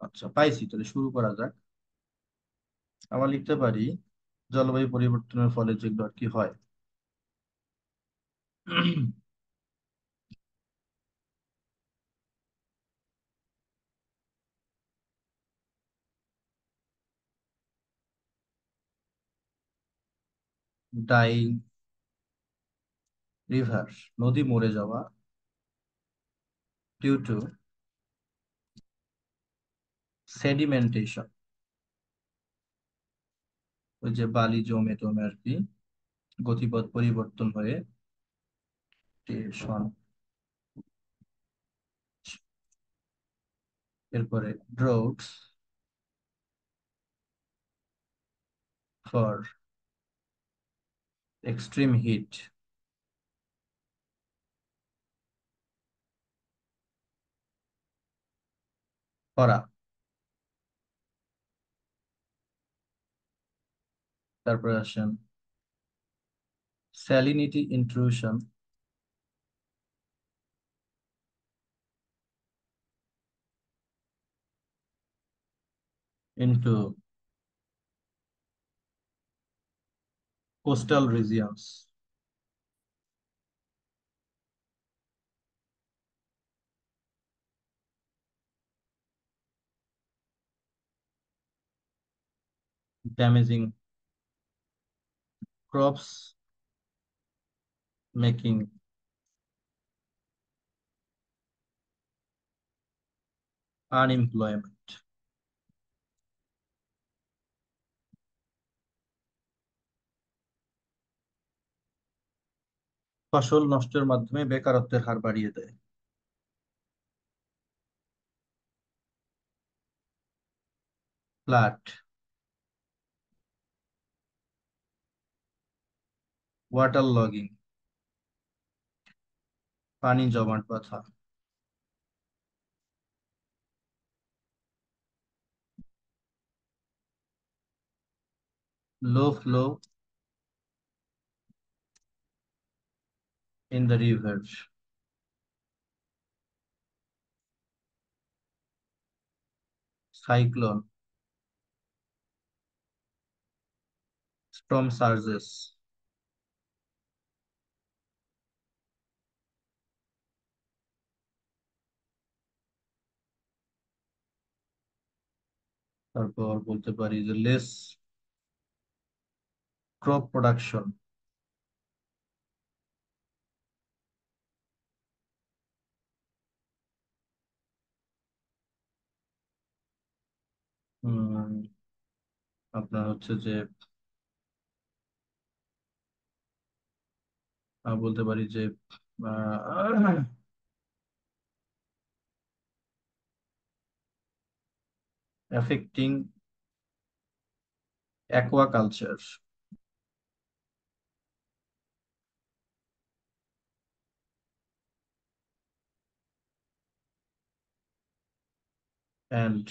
আচ্ছা, পাইছি, তাহলে শুরু করা যাক। আমরা লিখতে পারি জলবায়ু পরিবর্তনের ফলে যেগুলো আর কি হয়। ডাইং রিভার, নদী মরে যাওয়া, ডিউ টু সেডিমেন্টেশন, ওই যে বালি জমে টমে আর কি, গতিপথ পরিবর্তন হয়ে টেশন। এরপরে ড্রোটস ফর এক্সট্রিম হিট, খরা। তারপরে আসেন salinity intrusion into coastal regions, damaging crops, making unemployment. ফসল নষ্টের মাধ্যমে বেকারত্বের হার বাড়িয়ে দেয়। ফ্লাড, ওয়াটার লগিং, পানি জমাট বাঁধা, low flow in the river, cyclone, storm surges. তারপর বলতে পারি যে লেস ক্রপ প্রোডাকশন। আপনার হচ্ছে যে বলতে পারি যে এফেক্টিং অ্যাকোয়াকালচার। অ্যান্ড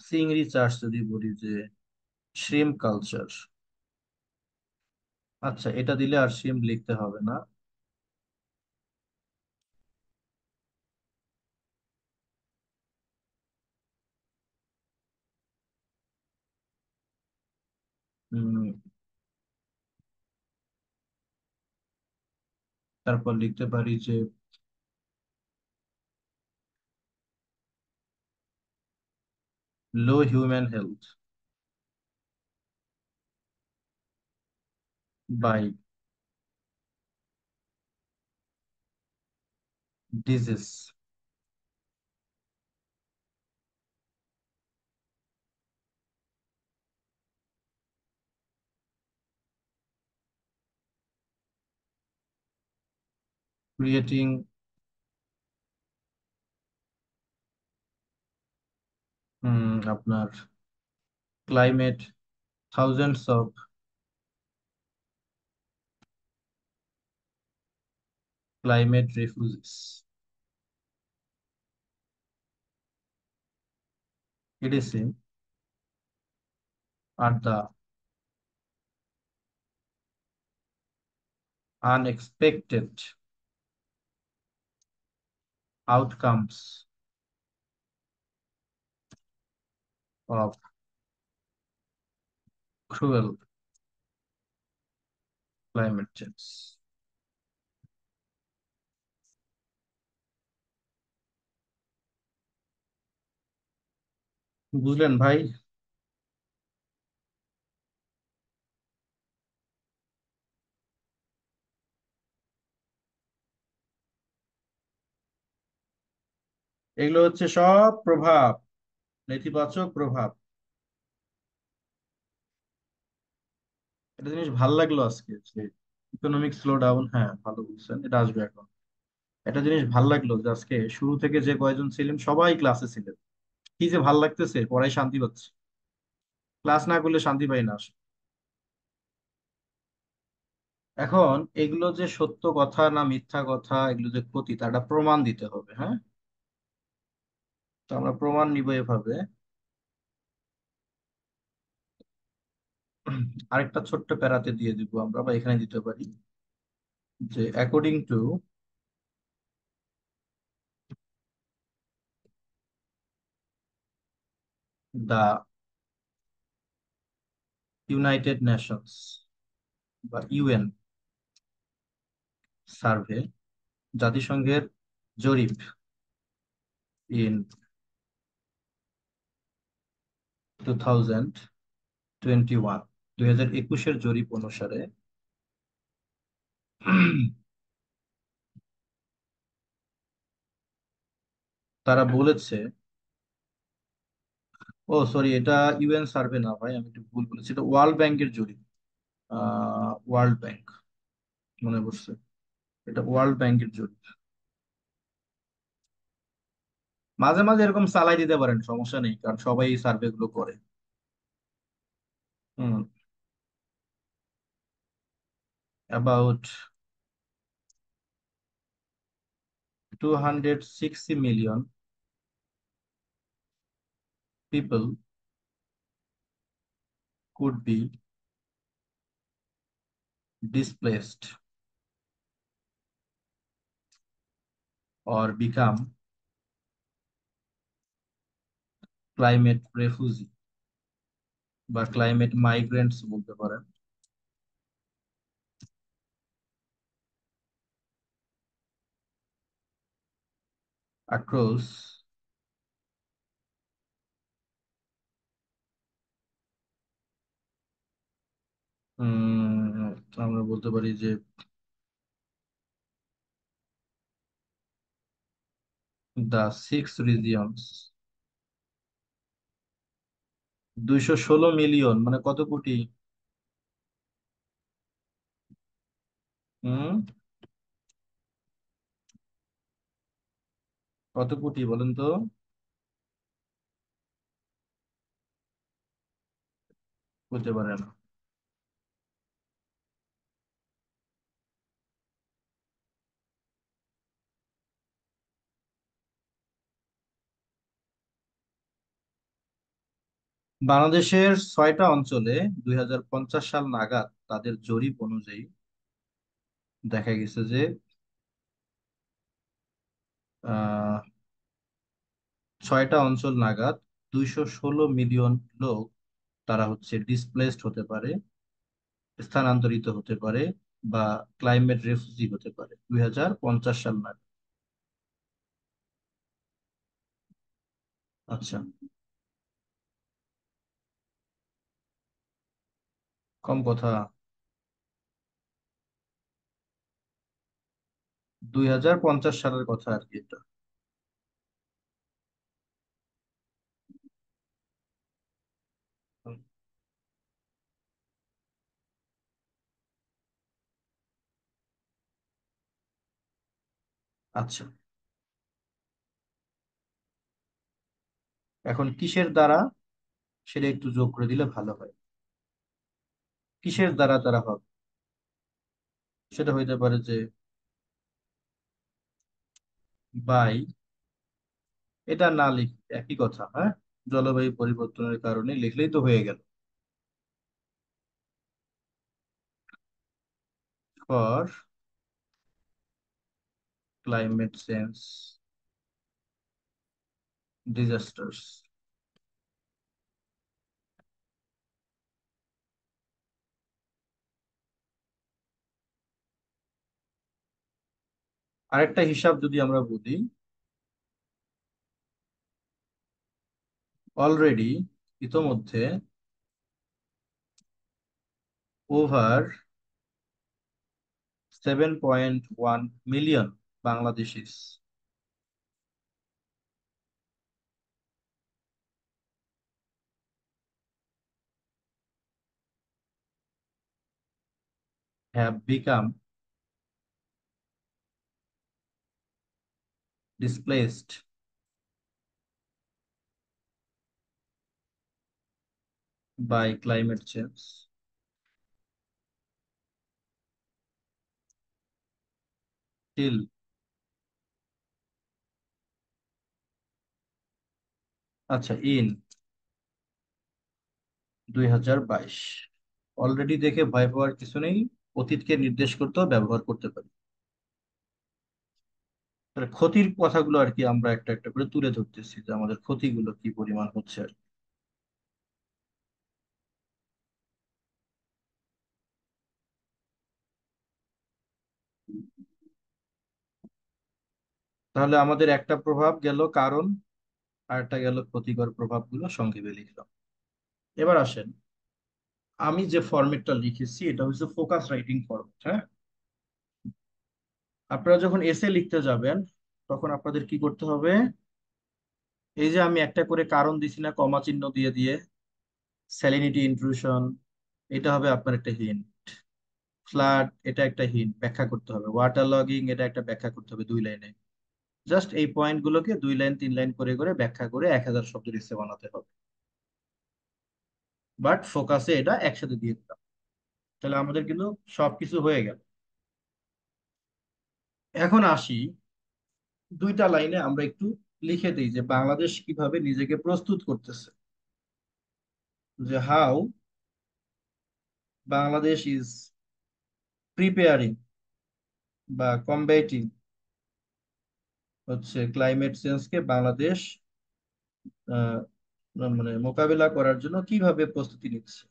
চিংড়ি চাষ যদি বলি যে শ্রিম কালচার। আচ্ছা, এটা দিলে আর শ্রিম লিখতে হবে না। উম, তারপর লিখতে পারি যে low human health by disease creating আপনার climate thousands of climate refugees ETC আর the unexpected outcomes of cruel climate change. বুঝলেন ভাই? এগুলো হচ্ছে সব প্রভাব, নেতিবাচক প্রভাব। এটা জিনিস ভাল লাগলো আজকে যে ইকোনমিক স্লো ডাউন, হ্যাঁ ভালো বলছেন, এটা আসবে এখন। এটা জিনিস ভাল লাগলো যে আজকে শুরু থেকে যে কয়জন ছিলেন সবাই ক্লাসে ছিলেন। কি যে ভাল লাগতেছে, পড়ায় শান্তি পাচ্ছি। ক্লাস না করলে শান্তি পাই না আসলে। এখন এগুলো যে সত্য কথা না মিথ্যা কথা, এগুলো যে ক্ষতি, তার একটা প্রমাণ দিতে হবে, হ্যাঁ। তো আমরা প্রমাণ নিব এভাবে। আরেকটা ছোট্ট প্যারাতে দিয়ে দিব আমরা, বা এখানে দিতে পারি যে according to the United Nations বা ইউএন সার্ভে, জাতিসংঘের জরিপ, ইন 2021, 2021-এর জরিপ অনুসারে তারা বলেছে, ও সরি, এটা ইউএন সার্ভে না ভাই, আমি একটু ভুল বলেছি, এটা ওয়ার্ল্ড ব্যাংকের জরিপ। ওয়ার্ল্ড ব্যাংক, মনে পড়ছে, এটা ওয়ার্ল্ড ব্যাংকের জরিপ। মাঝে মাঝে এরকম চালাই দিতে পারেন, সমস্যা নেই, কারণ সবাই এই সার্ভে গুলো করে। Hmm. About 260 million people could be displaced or become climate refugee বা ক্লাইমেট মাইগ্রেন্টস বলতে পারেন, across আমরা বলতে পারি যে the 6 regions, 216 মিলিয়ন মানে কত কোটি? হুম, কত কোটি বলেন তো? বলতে পারে না। বাংলাদেশের 6টা অঞ্চলে 2050 সাল নাগাদ তাদের জরিপ অনুযায়ী দেখা গেছে যে 6টা অঞ্চল নাগাদ 216 মিলিয়ন লোক তারা হচ্ছে ডিসপ্লেসড হতে পারে, স্থানান্তরিত হতে পারে, বা ক্লাইমেট রেফুজি হতে পারে 2050 সাল নাগাদ। আচ্ছা, কম কথা। 2050 সালের কথা আর কি এটা। আচ্ছা, এখন কিসের দ্বারা সেটা একটু যোগ করে দিলে ভালো হয়। কিসের দ্বারা তারা হবে, সেটা হইতে পারে যে বাই, এটা না লিখ, একই কথা, হ্যাঁ, জলবায়ু পরিবর্তনের কারণে লিখলেই তো হয়ে গেল। For climate change disasters. আরেকটা হিসাব যদি আমরা বলি, অলরেডি ইতোমধ্যে over 7.1 million বাংলাদেশিস have become displaced by climate change till, আচ্ছা, ইন 2022। অলরেডি দেখে ভয় পাওয়ার কিছু নেই, অতীতকে নির্দেশ করতেও ব্যবহার করতে পারি। তাহলে ক্ষতির কথাগুলো আর কি আমরা একটা একটা করে তুলে ধরতেছি যে আমাদের ক্ষতিগুলো কি পরিমাণ হচ্ছে আর কি। তাহলে আমাদের একটা প্রভাব গেল কারণ, আর একটা গেল ক্ষতিকর প্রভাবগুলো সংক্ষেপে লিখলাম। এবার আসেন, আমি যে ফরম্যাটটা লিখেছি এটা হচ্ছে ফোকাস রাইটিং ফরম্যাট, হ্যাঁ। আপনারা যখন এসে লিখতে যাবেন তখন আপনাদের কি করতে হবে, এই যে আমি একটা করে কারণ দিছি না কমা চিহ্ন দিয়ে দিয়ে, স্যালিনিটি ইন্ট্রুশন, এটা হবে আপনার একটা হিন্ট। ফ্লাড, এটা একটা হিন্ট, ব্যাখ্যা করতে হবে। ওয়াটার লগিং, এটা একটা ব্যাখ্যা করতে হবে 2 লাইনে। জাস্ট এই পয়েন্ট গুলোকে 2 লাইন 3 লাইন করে করে ব্যাখ্যা করে 1000 শব্দের এসে বানাতে হবে। বাট ফোকাসে এটা একসাথে দিয়ে দিলাম, তাহলে আমাদের কিন্তু সবকিছু হয়ে গেল। এখন আসি, 2টা লাইনে আমরা একটু লিখে দিই যে বাংলাদেশ কিভাবে নিজেকে প্রস্তুত করতেছে, যে হাউ বাংলাদেশ ইজ প্রিপেয়ারিং বা কমব্যাটিং হচ্ছে ক্লাইমেট চেঞ্জকে বাংলাদেশ আহ, মানে মোকাবিলা করার জন্য কিভাবে প্রস্তুতি নিচ্ছে।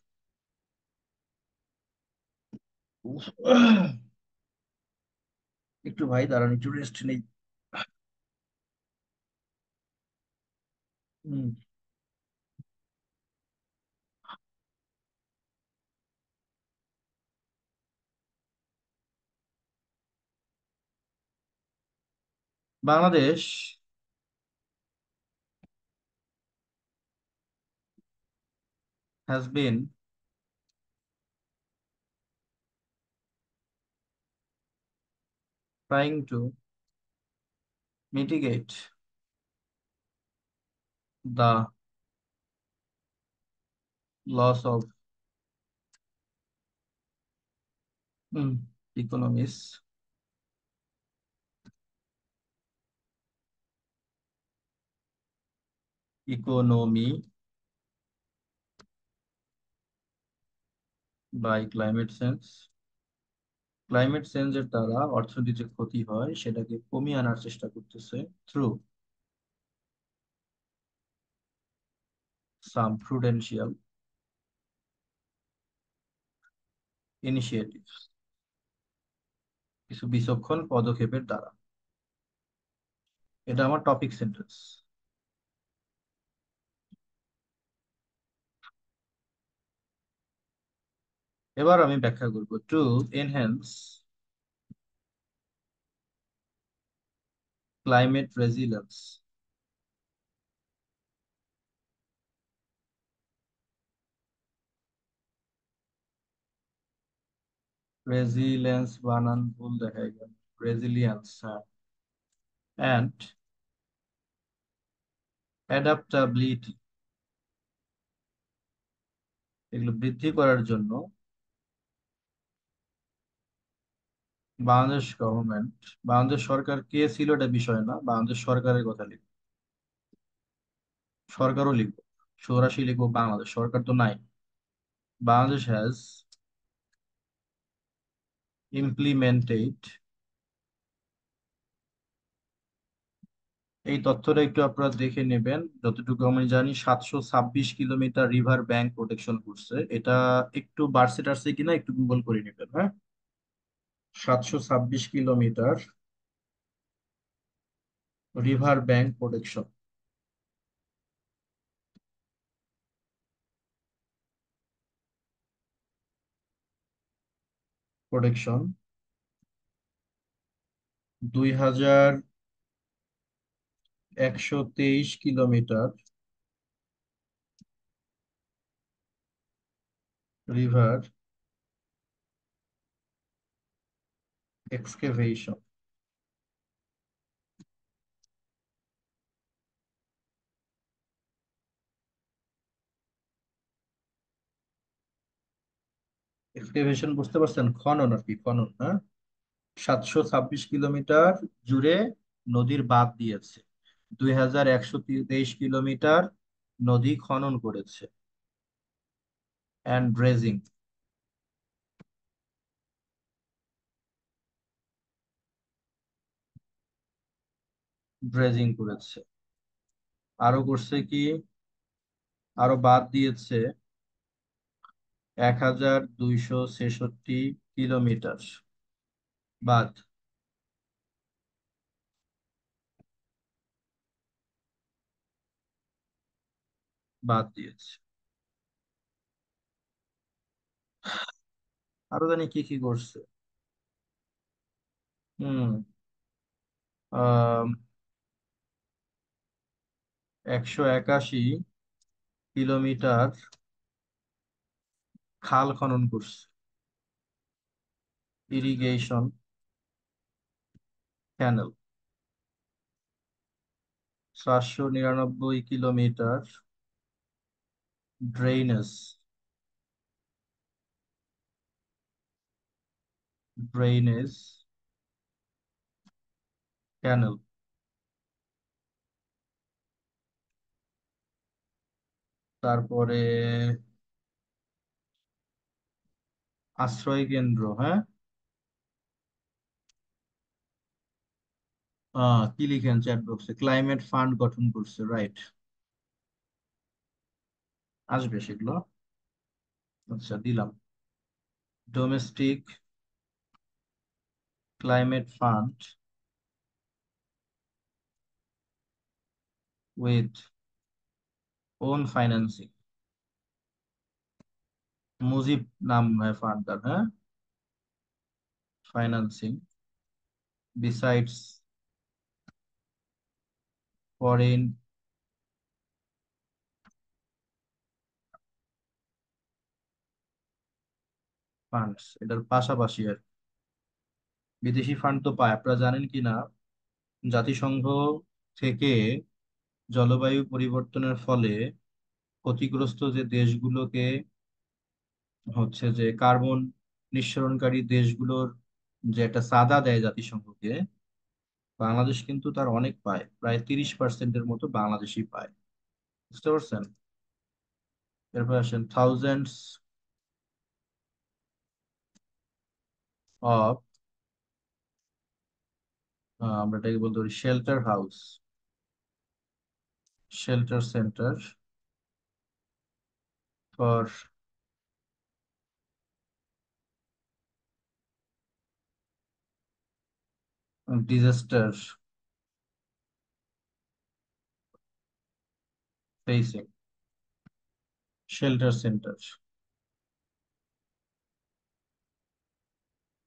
উফ, একটু ভাই দাঁড়ান, একটু রেস্ট নেই। হুম, Bangladesh has been trying to mitigate the loss of economies economy by climate change. Climate চেঞ্জের দ্বারা অর্থনীতির যে ক্ষতি হয় সেটাকে কমিয়ে আনার চেষ্টা করতেছে থ্রু সাম প্রুডেন্সিয়াল ইনিশিয়েটিভ, কিছু বিচক্ষণ পদক্ষেপের দ্বারা। এটা আমার টপিক সেন্টেন্স। এবার আমি ব্যাখ্যা করব। To enhance climate resilience. Resilience বানান ভুল দেখা গেল, রেজিলিয়েন্স, হ্যাঁ। অ্যান্ড অ্যাডাপ্টাবিলিটি, এগুলো বৃদ্ধি করার জন্য বাংলাদেশ গভর্নমেন্ট, বাংলাদেশ সরকার কে ছিল এটা বিষয় না, বাংলাদেশ সরকারের কথা লিখব। সরকারও লিখব, সরাসরি লিখবো বাংলাদেশ সরকার তো নাই। বাংলাদেশ হ্যাজ ইমপ্লিমেন্টেড, এই তথ্যটা একটু আপনারা দেখে নেবেন। যতটুকু আমি জানি 726 কিলোমিটার রিভার ব্যাংক প্রোটেকশন করছে। এটা একটু বাড়ছে টাড়ছে কিনা একটু গুগল করে নেবেন, হ্যাঁ। 726 kilometre river bank protection, protection 2123 kilometre river excavation. Excavation বুঝতে পারছেন, খনন আর কি, খনন, হ্যাঁ। 726 কিলোমিটার জুড়ে নদীর বাঁধ দিয়েছে, 2123 কিলোমিটার নদী খনন করেছে। অ্যান্ড ড্রেজিং, ড্রেজিং করেছে। আরো করছে কি, আরো বাদ দিয়েছে 1266 কিলোমিটার বাদ, বাদ দিয়েছে। আরো জানি কি কি করছে। হুম। আহ 181 কিলোমিটার খাল খনন করছে, ইরিগেশন ক্যানেল। 499 কিলোমিটার ড্রেনেজ, ড্রেনেজ ক্যানেল। তারপরে আশ্রয় কেন্দ্র, হ্যাঁ। কি লিখেন চ্যাট বক্সে, ক্লাইমেট ফান্ড গঠন করছে, রাইট। আসবে সেগুলো। আচ্ছা, দিলাম। Domestic climate fund with own financing, Mujib নাম হয় ফান্ডটার, হ্যাঁ। ফাইন্যান্সিং বিসাইডস ফরেন ফান্ডস, এটার পাশাপাশি আর কি। বিদেশি ফান্ড তো পায়, আপনারা জানেন কি না, জাতিসংঘ থেকে জলবায়ু পরিবর্তনের ফলে ক্ষতিগ্রস্ত যে দেশগুলোকে হচ্ছে যে কার্বন নিঃসরণকারী দেশগুলোর যে একটা চাঁদা দেয় জাতিসংঘকে, বাংলাদেশ কিন্তু তার অনেক পায়, প্রায় 30%-এর মতো বাংলাদেশই পায়। বুঝতে পারছেন? এরপর আসেন থাউজেন্ডস অফ, আমরা এটাকে বলতে পারি shelter house, shelter centre for disaster facing, shelter centre.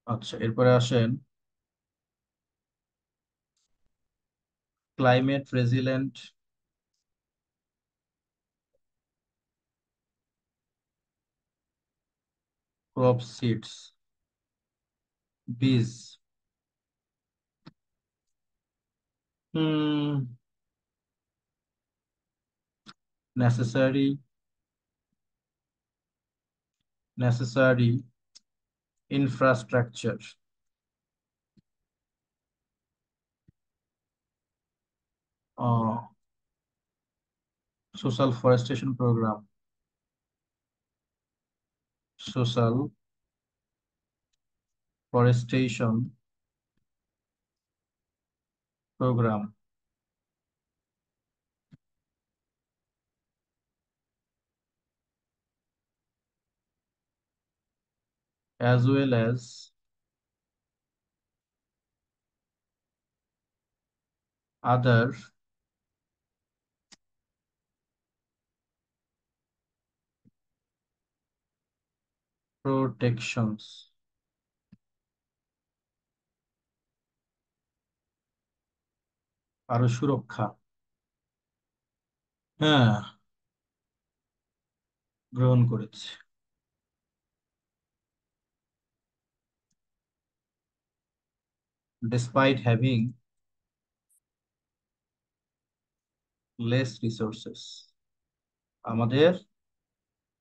আচ্ছা, এরপরে আসেন ক্লাইমেট রেজিলেন্ট ক্রপ সিডস, বীজ। Hmm, necessary, necessary infrastructure, social forestation programme, social forestation programme, as well as other protections, আরো সুরক্ষা, হ্যাঁ, গ্রহণ করেছে। Despite having less resources, আমাদের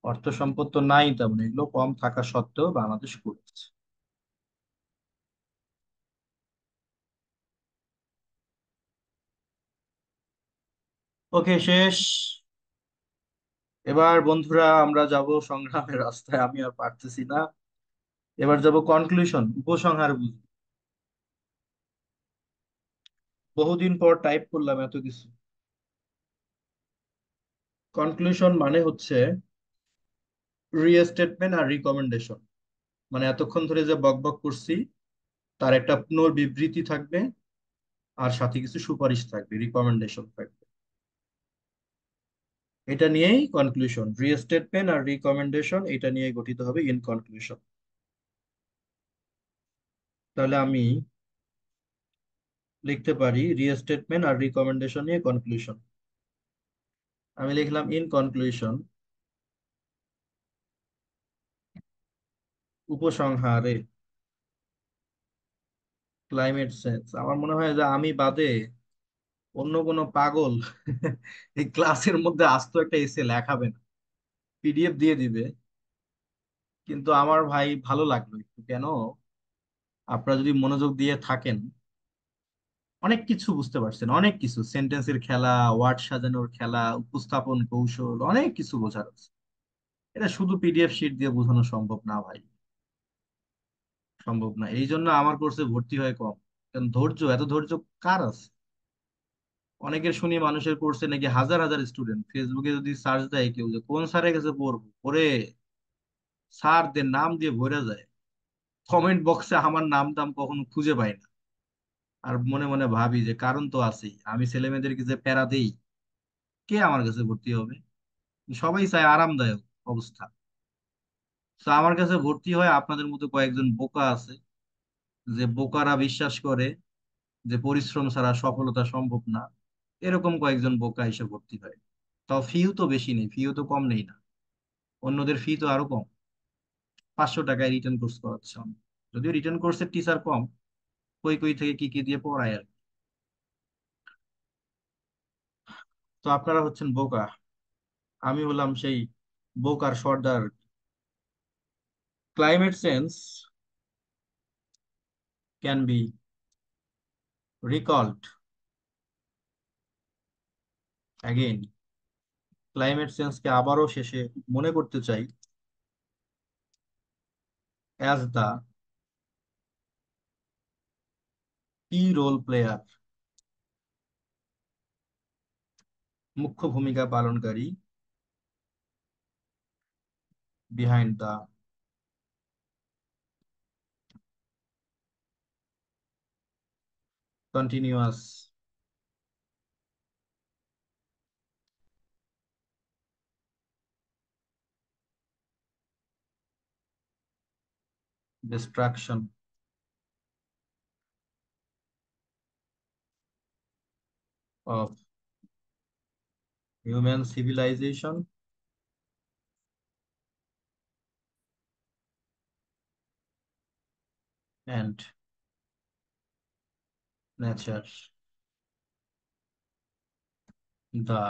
অর্থ সম্পদ তো নাই, তেমন এগুলো কম থাকা সত্ত্বেও বাংলাদেশ করেছে। ওকে, শেষ। এবার বন্ধুরা আমরা যাব সংগ্রামের রাস্তায়, আমি আর পারতেছি না। এবার যাব কনক্লুশন, উপসংহার বুঝি। বহুদিন পর টাইপ করলাম এত কিছু। কনক্লুশন মানে হচ্ছে রিস্টেটমেন্ট আর রিকমেন্ডেশন, মানে এতক্ষণ ধরে যে বক বক করছি তার একটা পুনর্বিবৃতি থাকবে, আর সাথে কিছু সুপারিশ থাকবে, রিকমেন্ডেশন থাকবে। এটা নিয়েই কনক্লুশন, রিস্টেটমেন্ট আর রিকমেন্ডেশন এটা নিয়ে গঠিত হবে ইন কনক্লুশন। তাহলে আমি লিখতে পারি রিস্টেটমেন্ট আর রিকমেন্ডেশন নিয়ে কনক্লুশন। আমি লিখলাম ইন কনক্লুশন, উপসংহারে ক্লাইমেট চেঞ্জ। আমার মনে হয় যে আমি বাদে অন্য কোনো পাগল এই ক্লাসের মধ্যে আস্ত একটা এসে লেখাবে না, পিডিএফ দিয়ে দিবে। কিন্তু আমার ভাই ভালো লাগলো একটু, কেন আপনারা যদি মনোযোগ দিয়ে থাকেন অনেক কিছু বুঝতে পারছেন, অনেক কিছু সেন্টেন্সের খেলা, ওয়ার্ড সাজানোর খেলা, উপস্থাপন কৌশল, অনেক কিছু বোঝার আছে। এটা শুধু পিডিএফ শিট দিয়ে বোঝানো সম্ভব না ভাই, সম্ভব না। এই জন্য আমার কোর্সে ভর্তি হয় কম, কারণ ধৈর্য, এত ধৈর্য কার আছে? অনেকের শুনি মানুষের কোর্সে নাকি হাজার হাজার স্টুডেন্ট, ফেসবুকে যদি সার্চ দেয় কেউ যে কোন স্যারের কাছে পড়বো, পড়ে স্যারদের নাম দিয়ে ভরে যায়, কমেন্ট বক্সে আমার নাম টাম কখনো খুঁজে পাই না। আর মনে মনে ভাবি যে কারণ তো আছেই, আমি ছেলে মেয়েদেরকে যে প্যারা দেই, কে আমার কাছে ভর্তি হবে? সবাই চায় আরামদায়ক অবস্থা। তো আমার কাছে ভর্তি হয় আপনাদের মতো কয়েকজন বোকা আছে, যে বোকারা বিশ্বাস করে যে পরিশ্রম ছাড়া সফলতা সম্ভব না। এরকম কয়েকজন বোকা এসে ভর্তি হয়। তাও ফিও তো বেশি নেই, ফিও তো কম নেই না, অন্যদের ফি তো আরো কম। 500 টাকায় রিটার্ন কোর্স করাচ্ছে আমি। যদিও রিটার্ন কোর্সের টিচার কম, কই কই থেকে কি কি দিয়ে পড়ায় আর কি। তো আপনারা হচ্ছেন বোকা, আমি হলাম সেই বোকার সর্দার। Climate change can be recalled again, climate চেঞ্জকে আবারও শেষে মনে করতে চাই as the key role player, মুখ্য ভূমিকা পালনকারী, behind the continuous destruction of human civilisation and nature, the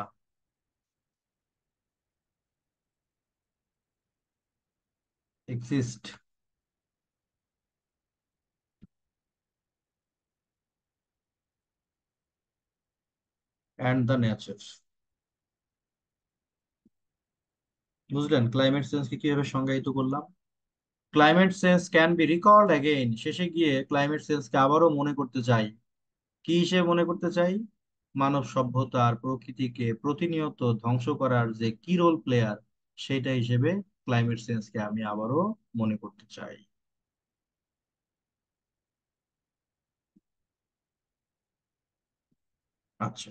exist and the nature. বুঝলেন ক্লাইমেট চেঞ্জকে কিভাবে সংজ্ঞায়িত করলাম? Climate change can be recalled again, শেষে গিয়ে ক্লাইমেট চেঞ্জকে আবারও মনে করতে চাই। কি হিসেবে মনে করতে চাই? মানব সভ্যতা আর প্রকৃতিকে প্রতিনিয়ত ধ্বংস করার যে কি রোল প্লেয়ার, সেটা হিসেবে ক্লাইমেট চেঞ্জকে আমি আবারও মনে করতে চাই। আচ্ছা,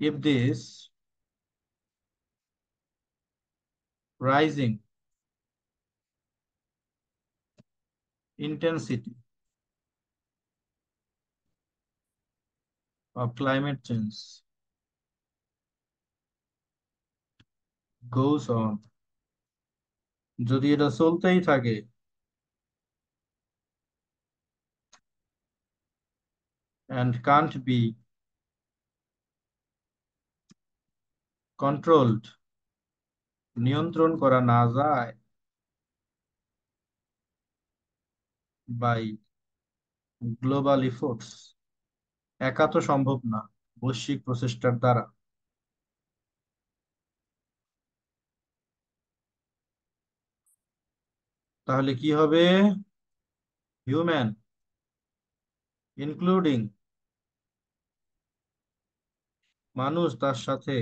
if this rising intensity of climate change goes on, যদি এটা চলতেই থাকে, and can't be controlled, নিয়ন্ত্রণ করা না যায় by global efforts, একা তো সম্ভব না, বৈশ্বিক প্রচেষ্টার দ্বারা, তাহলে কি হবে? হিউম্যান ইনক্লুডিং, মানুষ তার সাথে,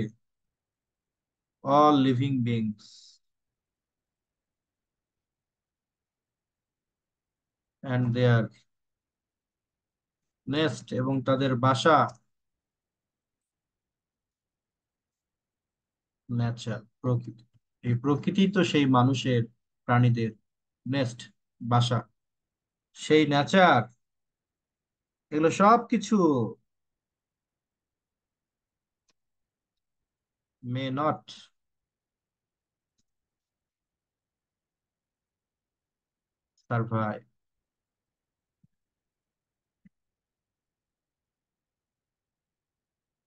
all living beings and their nest, এবং তাদের বাসা, নেচার প্রকৃতি। এই প্রকৃতি তো সেই মানুষের, প্রাণীদের নেস্ট, বাসা, সেই নেচার, এগুলো সব কিছু may not survive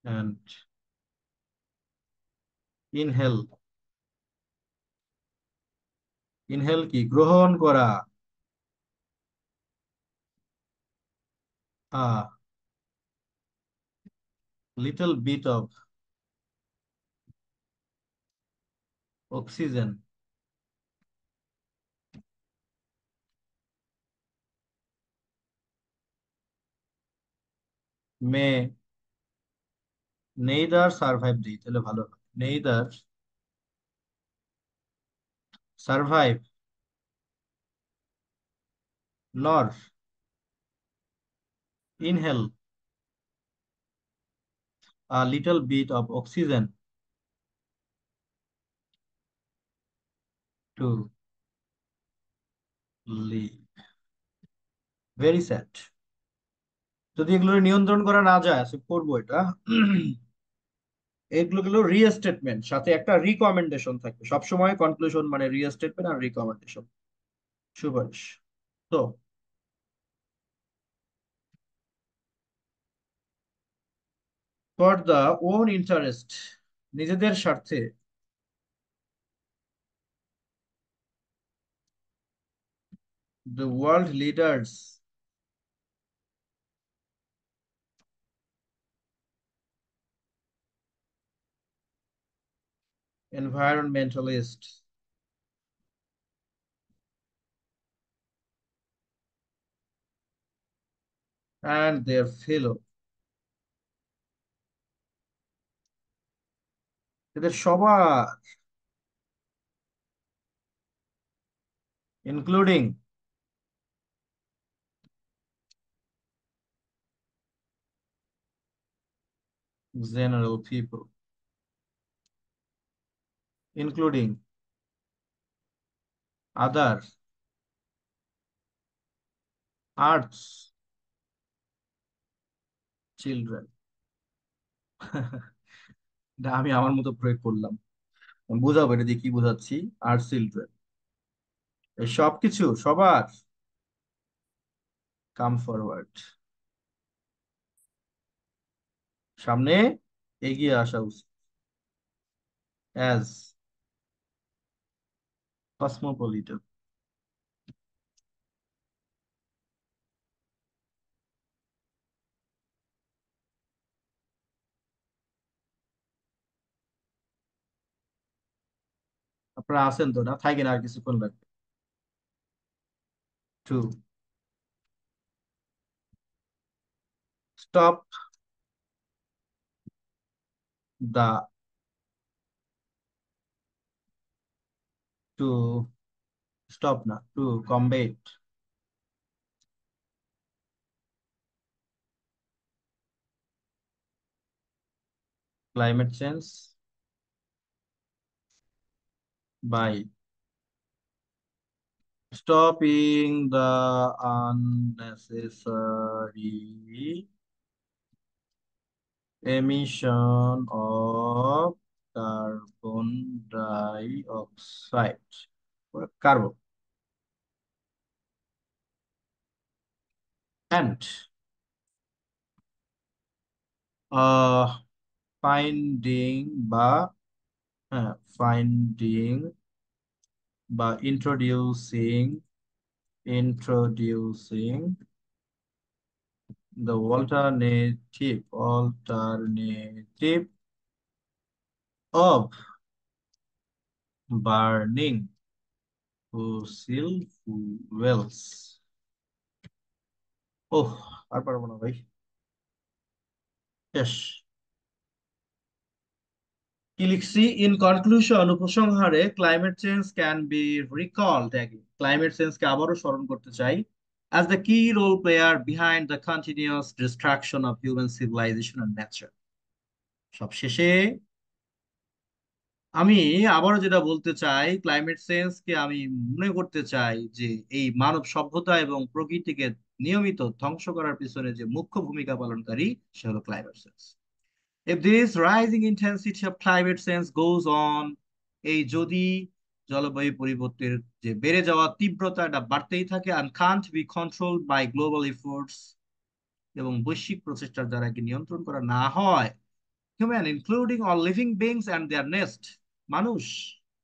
and inhale, inhale কি গ্রহণ করা, little bit of oxygen, may neither survive, দিই তাহলে ভালো হয়, neither survive nor inhale a little bit of oxygen to live. Very sad. যদি এগুলো নিয়ন্ত্রণ করা না যায়, আচ্ছা করবো এটা। এগুলো গুলো রিস্টেটমেন্ট, সাথে একটা রিকমেন্ডেশন থাকবে সবসময়, কনক্লুশন মানে রিস্টেটমেন্ট আর রিকমেন্ডেশন, সুপারিশ। তো ফর দা ওন ইন্টারেস্ট, নিজেদের স্বার্থে, the world leaders environmentalists and their fellow, এদের সবার, including general people, including other arts children. এটা আমি আমার মতো প্রয়োগ করলাম, বুঝাবো এটা দিয়ে কি বোঝাচ্ছি। আর্টস চিলড্রেন, এই সব কিছু সবার, কাম ফরওয়ার্ড, সামনে এগিয়ে আসা উচিত, অ্যাজ কসমোপলিটন। আপনারা আছেন তো, না থাকেন আর কিছুক্ষণ লাগবে। To stop the, to stop না, to combat climate change by stopping the unnecessary emission of carbon dioxide, carbon, and uh, finding বা finding বা introducing the alternative of burning fossil fuels. ওহ, আর পারবো না ভাই, শেষ। কি লিখছি, ইন কনক্লুশন, উপসংহারে, climate change can be recalled, climate চেঞ্জকে আবারও স্মরণ করতে চাই, as the key role player behind the continuous destruction of human civilisation and nature. সব শেষে আমি আবারও যেটা বলতে চাই, ক্লাইমেট চেঞ্জকে আমি মনে করতে চাই যে এই মানব সভ্যতা এবং প্রকৃতিকে নিয়মিত ধ্বংস করার পিছনে যে মুখ্য ভূমিকা পালনকারী, সে হলো climate change. If this rising intensity of climate change goes on, এই যদি জলবায়ু পরিবর্তনের যে বেড়ে যাওয়া তীব্রতা এটা বাড়তেই থাকে, and can't be controlled by global efforts, এবং বৈশ্বিক প্রচেষ্টার দ্বারা কি নিয়ন্ত্রণ করা না হয়, human including all living beings and their nest, মানুষ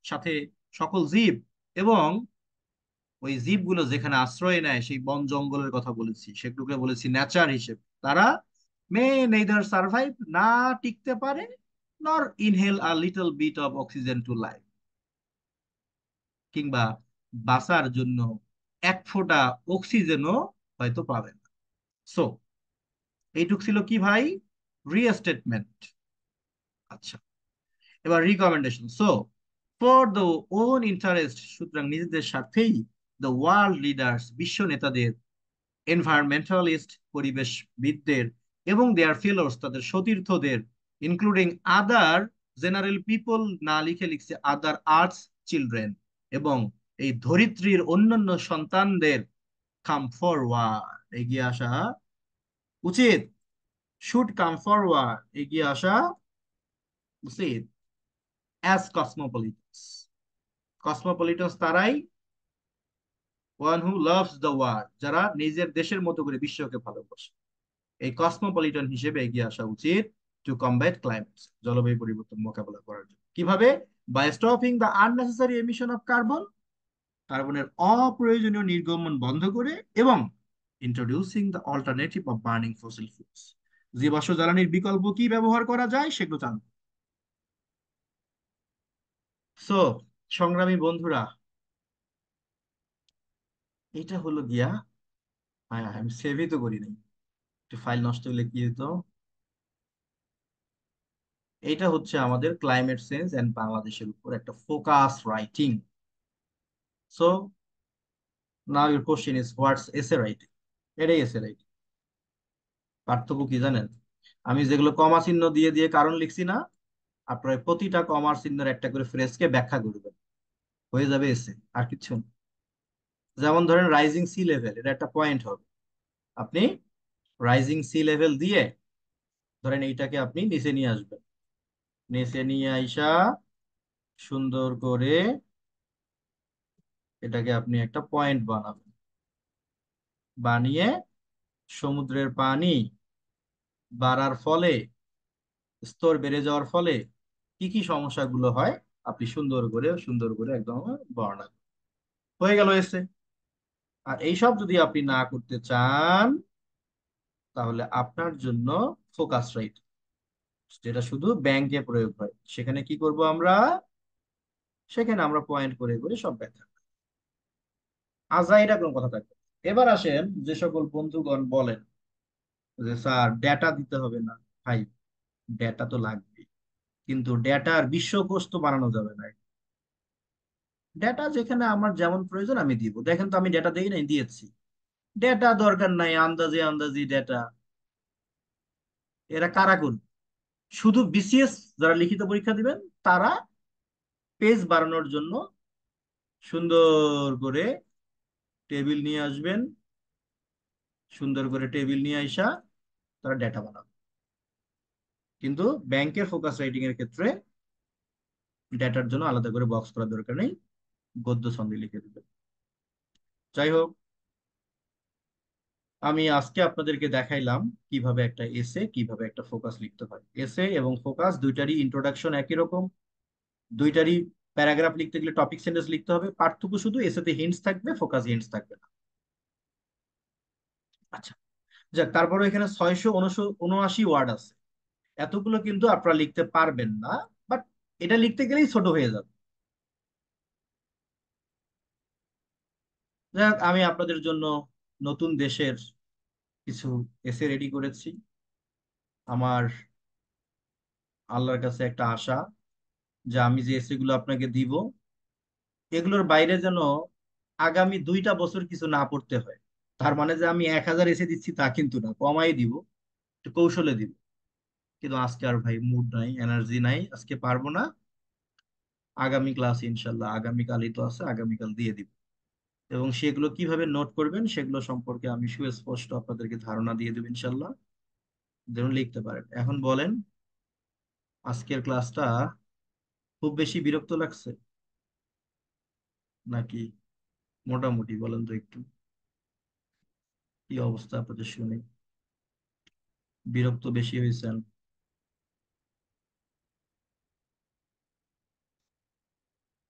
সাথে সকল জীব, এবং ওই জীবগুলো যেখানে আশ্রয় নেয় সেই বন জঙ্গলের কথা বলেছি, সেগুলোকে বলেছি নেচার হিসেবে, তারা মে নেইদার সার্ভাইভ, না টিকতে পারে, nor inhale a little bit of oxygen to life, কিংবা বাঁচার জন্য এক ফোঁটা অক্সিজেনও হয়তো পাবে না। সো এইটুক ছিল কি ভাই, রিস্টেটমেন্ট। আচ্ছা, এবার recommendation. So for the on interest, সুতরাং নিজেদের স্বার্থেই, দ্য ওয়ার্ল্ড লিডার্স, বিশ্ব নেতাদের, এনভায়রনমেন্টালিস্ট, পরিবেশবিদদের, এবং দেয়ার ফেলোস, তাদের সতীর্থদের, ইনক্লুডিং আদার জেনারেল পিপল, না লিখে লিখছে আদার আর্টস চিলড্রেন, এবং এই ধরিত্রীর অন্যান্য সন্তানদের, কাম ফরওয়ার্ড, এগিয়ে আসা উচিত, শুড কাম ফরওয়ার্ড, এগিয়ে আসা উচিত, অ্যাজ কসমোপলিটনস, কসমোপলিটনস তারাই, one who loves the world, যারা নিজের দেশের মতো করে বিশ্বকে ভালোবাসে, এই কসমোপলিটন হিসেবে এগিয়ে আসা উচিত, টু কমব্যাট ক্লাইমেট, জলবায়ু পরিবর্তন মোকাবেলা করার জন্য। কিভাবে? By stopping the unnecessary emission of carbon, কার্বনের অপ্রয়োজনীয় নির্গমন বন্ধ করে, এবং introducing the alternative of burning fossil fuels, জীবাশ্ম জ্বালানির বিকল্প কি ব্যবহার করা যায় সেগুলো জানবো। সো সংগ্রামী বন্ধুরা, এটা হলো গিয়া, হ্যাঁ আমি সেভই তো করি নাই, একটু ফাইল নষ্ট হলে কি হতো। এটা হচ্ছে আমাদের ক্লাইমেট চেঞ্জ এন্ড বাংলাদেশের উপর একটা focus writing. So now your question is what's essay writing. এটাই এসে রাইটিং। পার্থক্য কি জানেন? আমি যেগুলো কমা চিহ্ন দিয়ে দিয়ে কারণ লিখছি না, আপনার ওই প্রতিটা কমার চিহ্নের একটা করে ফ্রেজকে ব্যাখ্যা করবেন, হয়ে যাবে এসে। আর কিছু না। যেমন ধরেন রাইজিং সি লেভেল, এটা একটা পয়েন্ট হবে। আপনি রাইজিং সি লেভেল দিয়ে ধরেন এইটাকে আপনি নিচে নিয়ে আসবেন। নিচে নিয়ে আইসা সুন্দর করে এটাকে আপনি একটা পয়েন্ট বানাবেন। বানিয়ে সমুদ্রের পানি বাড়ার ফলে, স্তর বেড়ে যাওয়ার ফলে কি কি সমস্যাগুলো হয় আপনি সুন্দর করে সুন্দর করে একদম বর্ণনা করুন। হয়ে গেল এসে। আর এইসব যদি আপনি না করতে চান, তাহলে আপনার জন্য ফোকাস রাইট, যেটা শুধু ব্যাংকে প্রয়োগ হয়, সেখানে কি করব আমরা? সেখানে আমরা পয়েন্ট করে করে সব ব্যাখ্যা। আজাইরা কোনো কথা থাকবে না। এবার আসেন, যে সকল বন্ধুগণ বলেন যে স্যার ডেটা দিতে হবে না, ভাই ডেটা তো লাগবে, কিন্তু ডেটার বিশ্বকোষ তো বানানো যাবে না। ডেটা যেখানে আমার যেমন প্রয়োজন আমি দিব। দেখেন তো আমি ডেটা দেই নাই, দিয়েছি। ডেটা দরকার নাই, আন্দাজে আন্দাজি ডেটা এরা কারা করবে? শুধু বিসিএস যারা লিখিত পরীক্ষা দিবেন তারা পেজ বাড়ানোর জন্য সুন্দর করে টেবিল নিয়ে আসবেন। সুন্দর করে টেবিল নিয়ে আইসা তারা ডেটা বানাবে। কিন্তু ব্যাংকের ফোকাস রাইটিং এর ক্ষেত্রে ডেটার জন্য আলাদা করে বক্স করার দরকার নেই, গদ্য ছন্দে লিখে দিবেন। যাই হোক, আমি আজকে আপনাদেরকে দেখাইলাম কিভাবে একটা এসে, কিভাবে একটা ফোকাস লিখতে হয়। এসে এবং ফোকাস দুইটারই ইন্ট্রোডাকশন একই রকম, দুইটারই প্যারাগ্রাফ লিখতে গেলে টপিক সেন্টেন্স লিখতে হবে। পার্থক্য শুধু এসেতে হিন্টস থাকবে, ফোকাস হিন্টস থাকবে না। আচ্ছা, যাক, তারপরে এখানে 679 ওয়ার্ড আছে। এতগুলো কিন্তু আপনারা লিখতে পারবেন না, বাট এটা লিখতে গেলেই ছোট হয়ে যাবে। যাই হোক, আমি আপনাদের জন্য নতুন দেশের কিছু এসে রেডি করেছি। আমার আল্লাহর কাছে একটা আশা যে আমি যে এসে গুলো আপনাকে দিব, এগুলোর বাইরে যেন আগামী 2টা বছর কিছু না পড়তে হয়। তার মানে যে আমি 1000 এসে দিচ্ছি তা কিন্তু না, কমাই দিব, একটু কৌশলে দিব। কিন্তু আজকে আর ভাই মুড নাই, এনার্জি নাই, আজকে পারবো না। আগামী ক্লাস ইনশাল্লাহ আগামীকালই তো আছে, আগামীকাল দিয়ে দিব। এবং সেগুলো কিভাবে নোট করবেন সেগুলো সম্পর্কে আমি সুস্পষ্ট আপনাদেরকে ধারণা দিয়ে দেবো ইনশাল্লাহ, যেন লিখতে পারেন। এখন বলেন, আজকের ক্লাসটা খুব বেশি বিরক্ত লাগছে নাকি মোটামুটি? বলেন তো একটু, কি অবস্থা আপনাদের শুনে? বিরক্ত বেশি হয়েছেন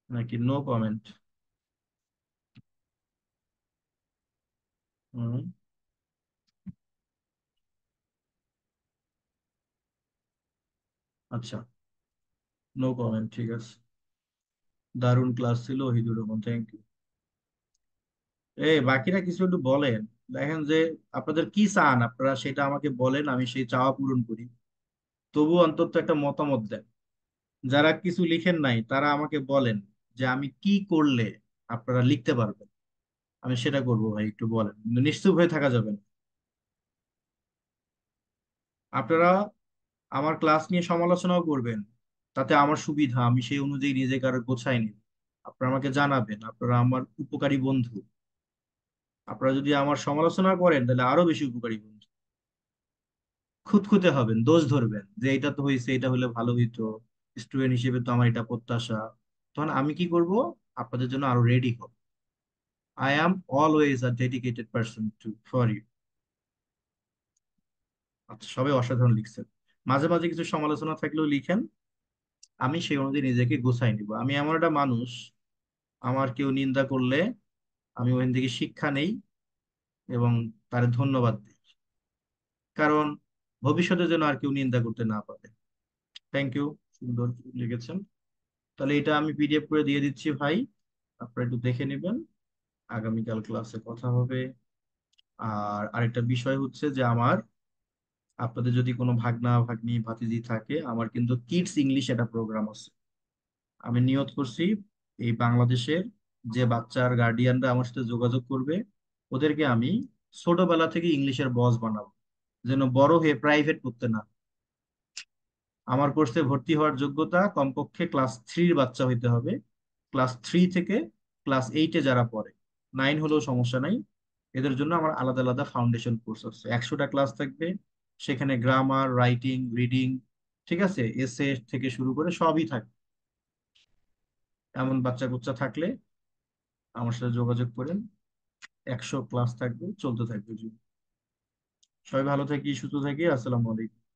নাকি নো কমেন্ট? হুম। আচ্ছা, নো কমেন্ট, ঠিক আছে। দারুণ ক্লাস ছিল হিদুর রহমান, থ্যাংক ইউ। বাকিরা কিছু একটু বলেন। দেখেন যে আপনাদের কি চান আপনারা সেটা আমাকে বলেন, আমি সেই চাওয়া পূরণ করি। তবু অন্তত একটা মতামত দেন। যারা কিছু লিখেন নাই তারা আমাকে বলেন যে আমি কি করলে আপনারা লিখতে পারবেন, আমি সেটা করবো। ভাই একটু বলেন, কিন্তু নিশ্চুপ হয়ে থাকা যাবে না। আপনারা আমার ক্লাস নিয়ে সমালোচনাও করবেন, তাতে আমার সুবিধা, আমি সেই অনুযায়ী নিজেকে আরো গোছাই নিব। আপনারা আমাকে জানাবেন, আপনারা আমার উপকারী বন্ধু। আপনারা যদি আমার সমালোচনা করেন তাহলে আরো বেশি উপকারী বন্ধু। খুঁতখুঁতে হবেন, দোষ ধরবেন যে এটা তো হয়েছে, এটা হলে ভালো হইতো, স্টুডেন্ট হিসেবে তো আমার এটা প্রত্যাশা। তখন আমি কি করব? আপনাদের জন্য আরো রেডি হব। I am always a dedicated person to for you. আচ্ছা, সবাই অসাধারণ লিখছেন। মাঝে মাঝে কিছু সমালোচনা থাকলেও লিখেন, আমি সেই অনুযায়ী নিজেকে গুছাই নিব। আমি এমন একটা মানুষ, আমার কেউ নিন্দা করলে আমি ওখান থেকে শিক্ষা নেই এবং তার ধন্যবাদ দিই, কারণ ভবিষ্যতে যেন আর কেউ নিন্দা করতে না পারে। থ্যাংক ইউ, সুন্দর লিখেছেন। তাহলে এটা আমি পিডিএফ করে দিয়ে দিচ্ছি ভাই, আপনারা একটু দেখে নেবেন। আগামীকাল ক্লাসে কথা হবে। আর আরেকটা বিষয় হচ্ছে যে আমার আপনাদের যদি কোনো ভাগনা ভাগ্নি ভাতিজি থাকে, আমার কিন্তু কিডস ইংলিশ একটা প্রোগ্রাম আছে। আমি নিয়ত করছি এই বাংলাদেশের যে বাচ্চার গার্ডিয়ানরা আমার সাথে যোগাযোগ করবে, ওদেরকে আমি ছোটবেলা থেকে ইংলিশের বস বানাবো, যেন বড় হয়ে প্রাইভেট পড়তে না। আমার কোর্সে ভর্তি হওয়ার যোগ্যতা কমপক্ষে ক্লাস 3-র বাচ্চা হইতে হবে। ক্লাস 3 থেকে ক্লাস 8-এ যারা পড়ে, 9 হলেও সমস্যা নাই, এদের জন্য আমার আলাদা আলাদা ফাউন্ডেশন কোর্স আছে, 100টা ক্লাস থাকবে। সেখানে গ্রামার, রাইটিং, রিডিং, ঠিক আছে, এসে থেকে শুরু করে সবই থাকবে। এমন বাচ্চা কুচ্চা থাকলে আমার সাথে যোগাযোগ করেন। 100 ক্লাস থাকবে, চলতে থাকবে। সবাই ভালো থাকি, সুস্থ থাকি। আসসালামু আলাইকুম।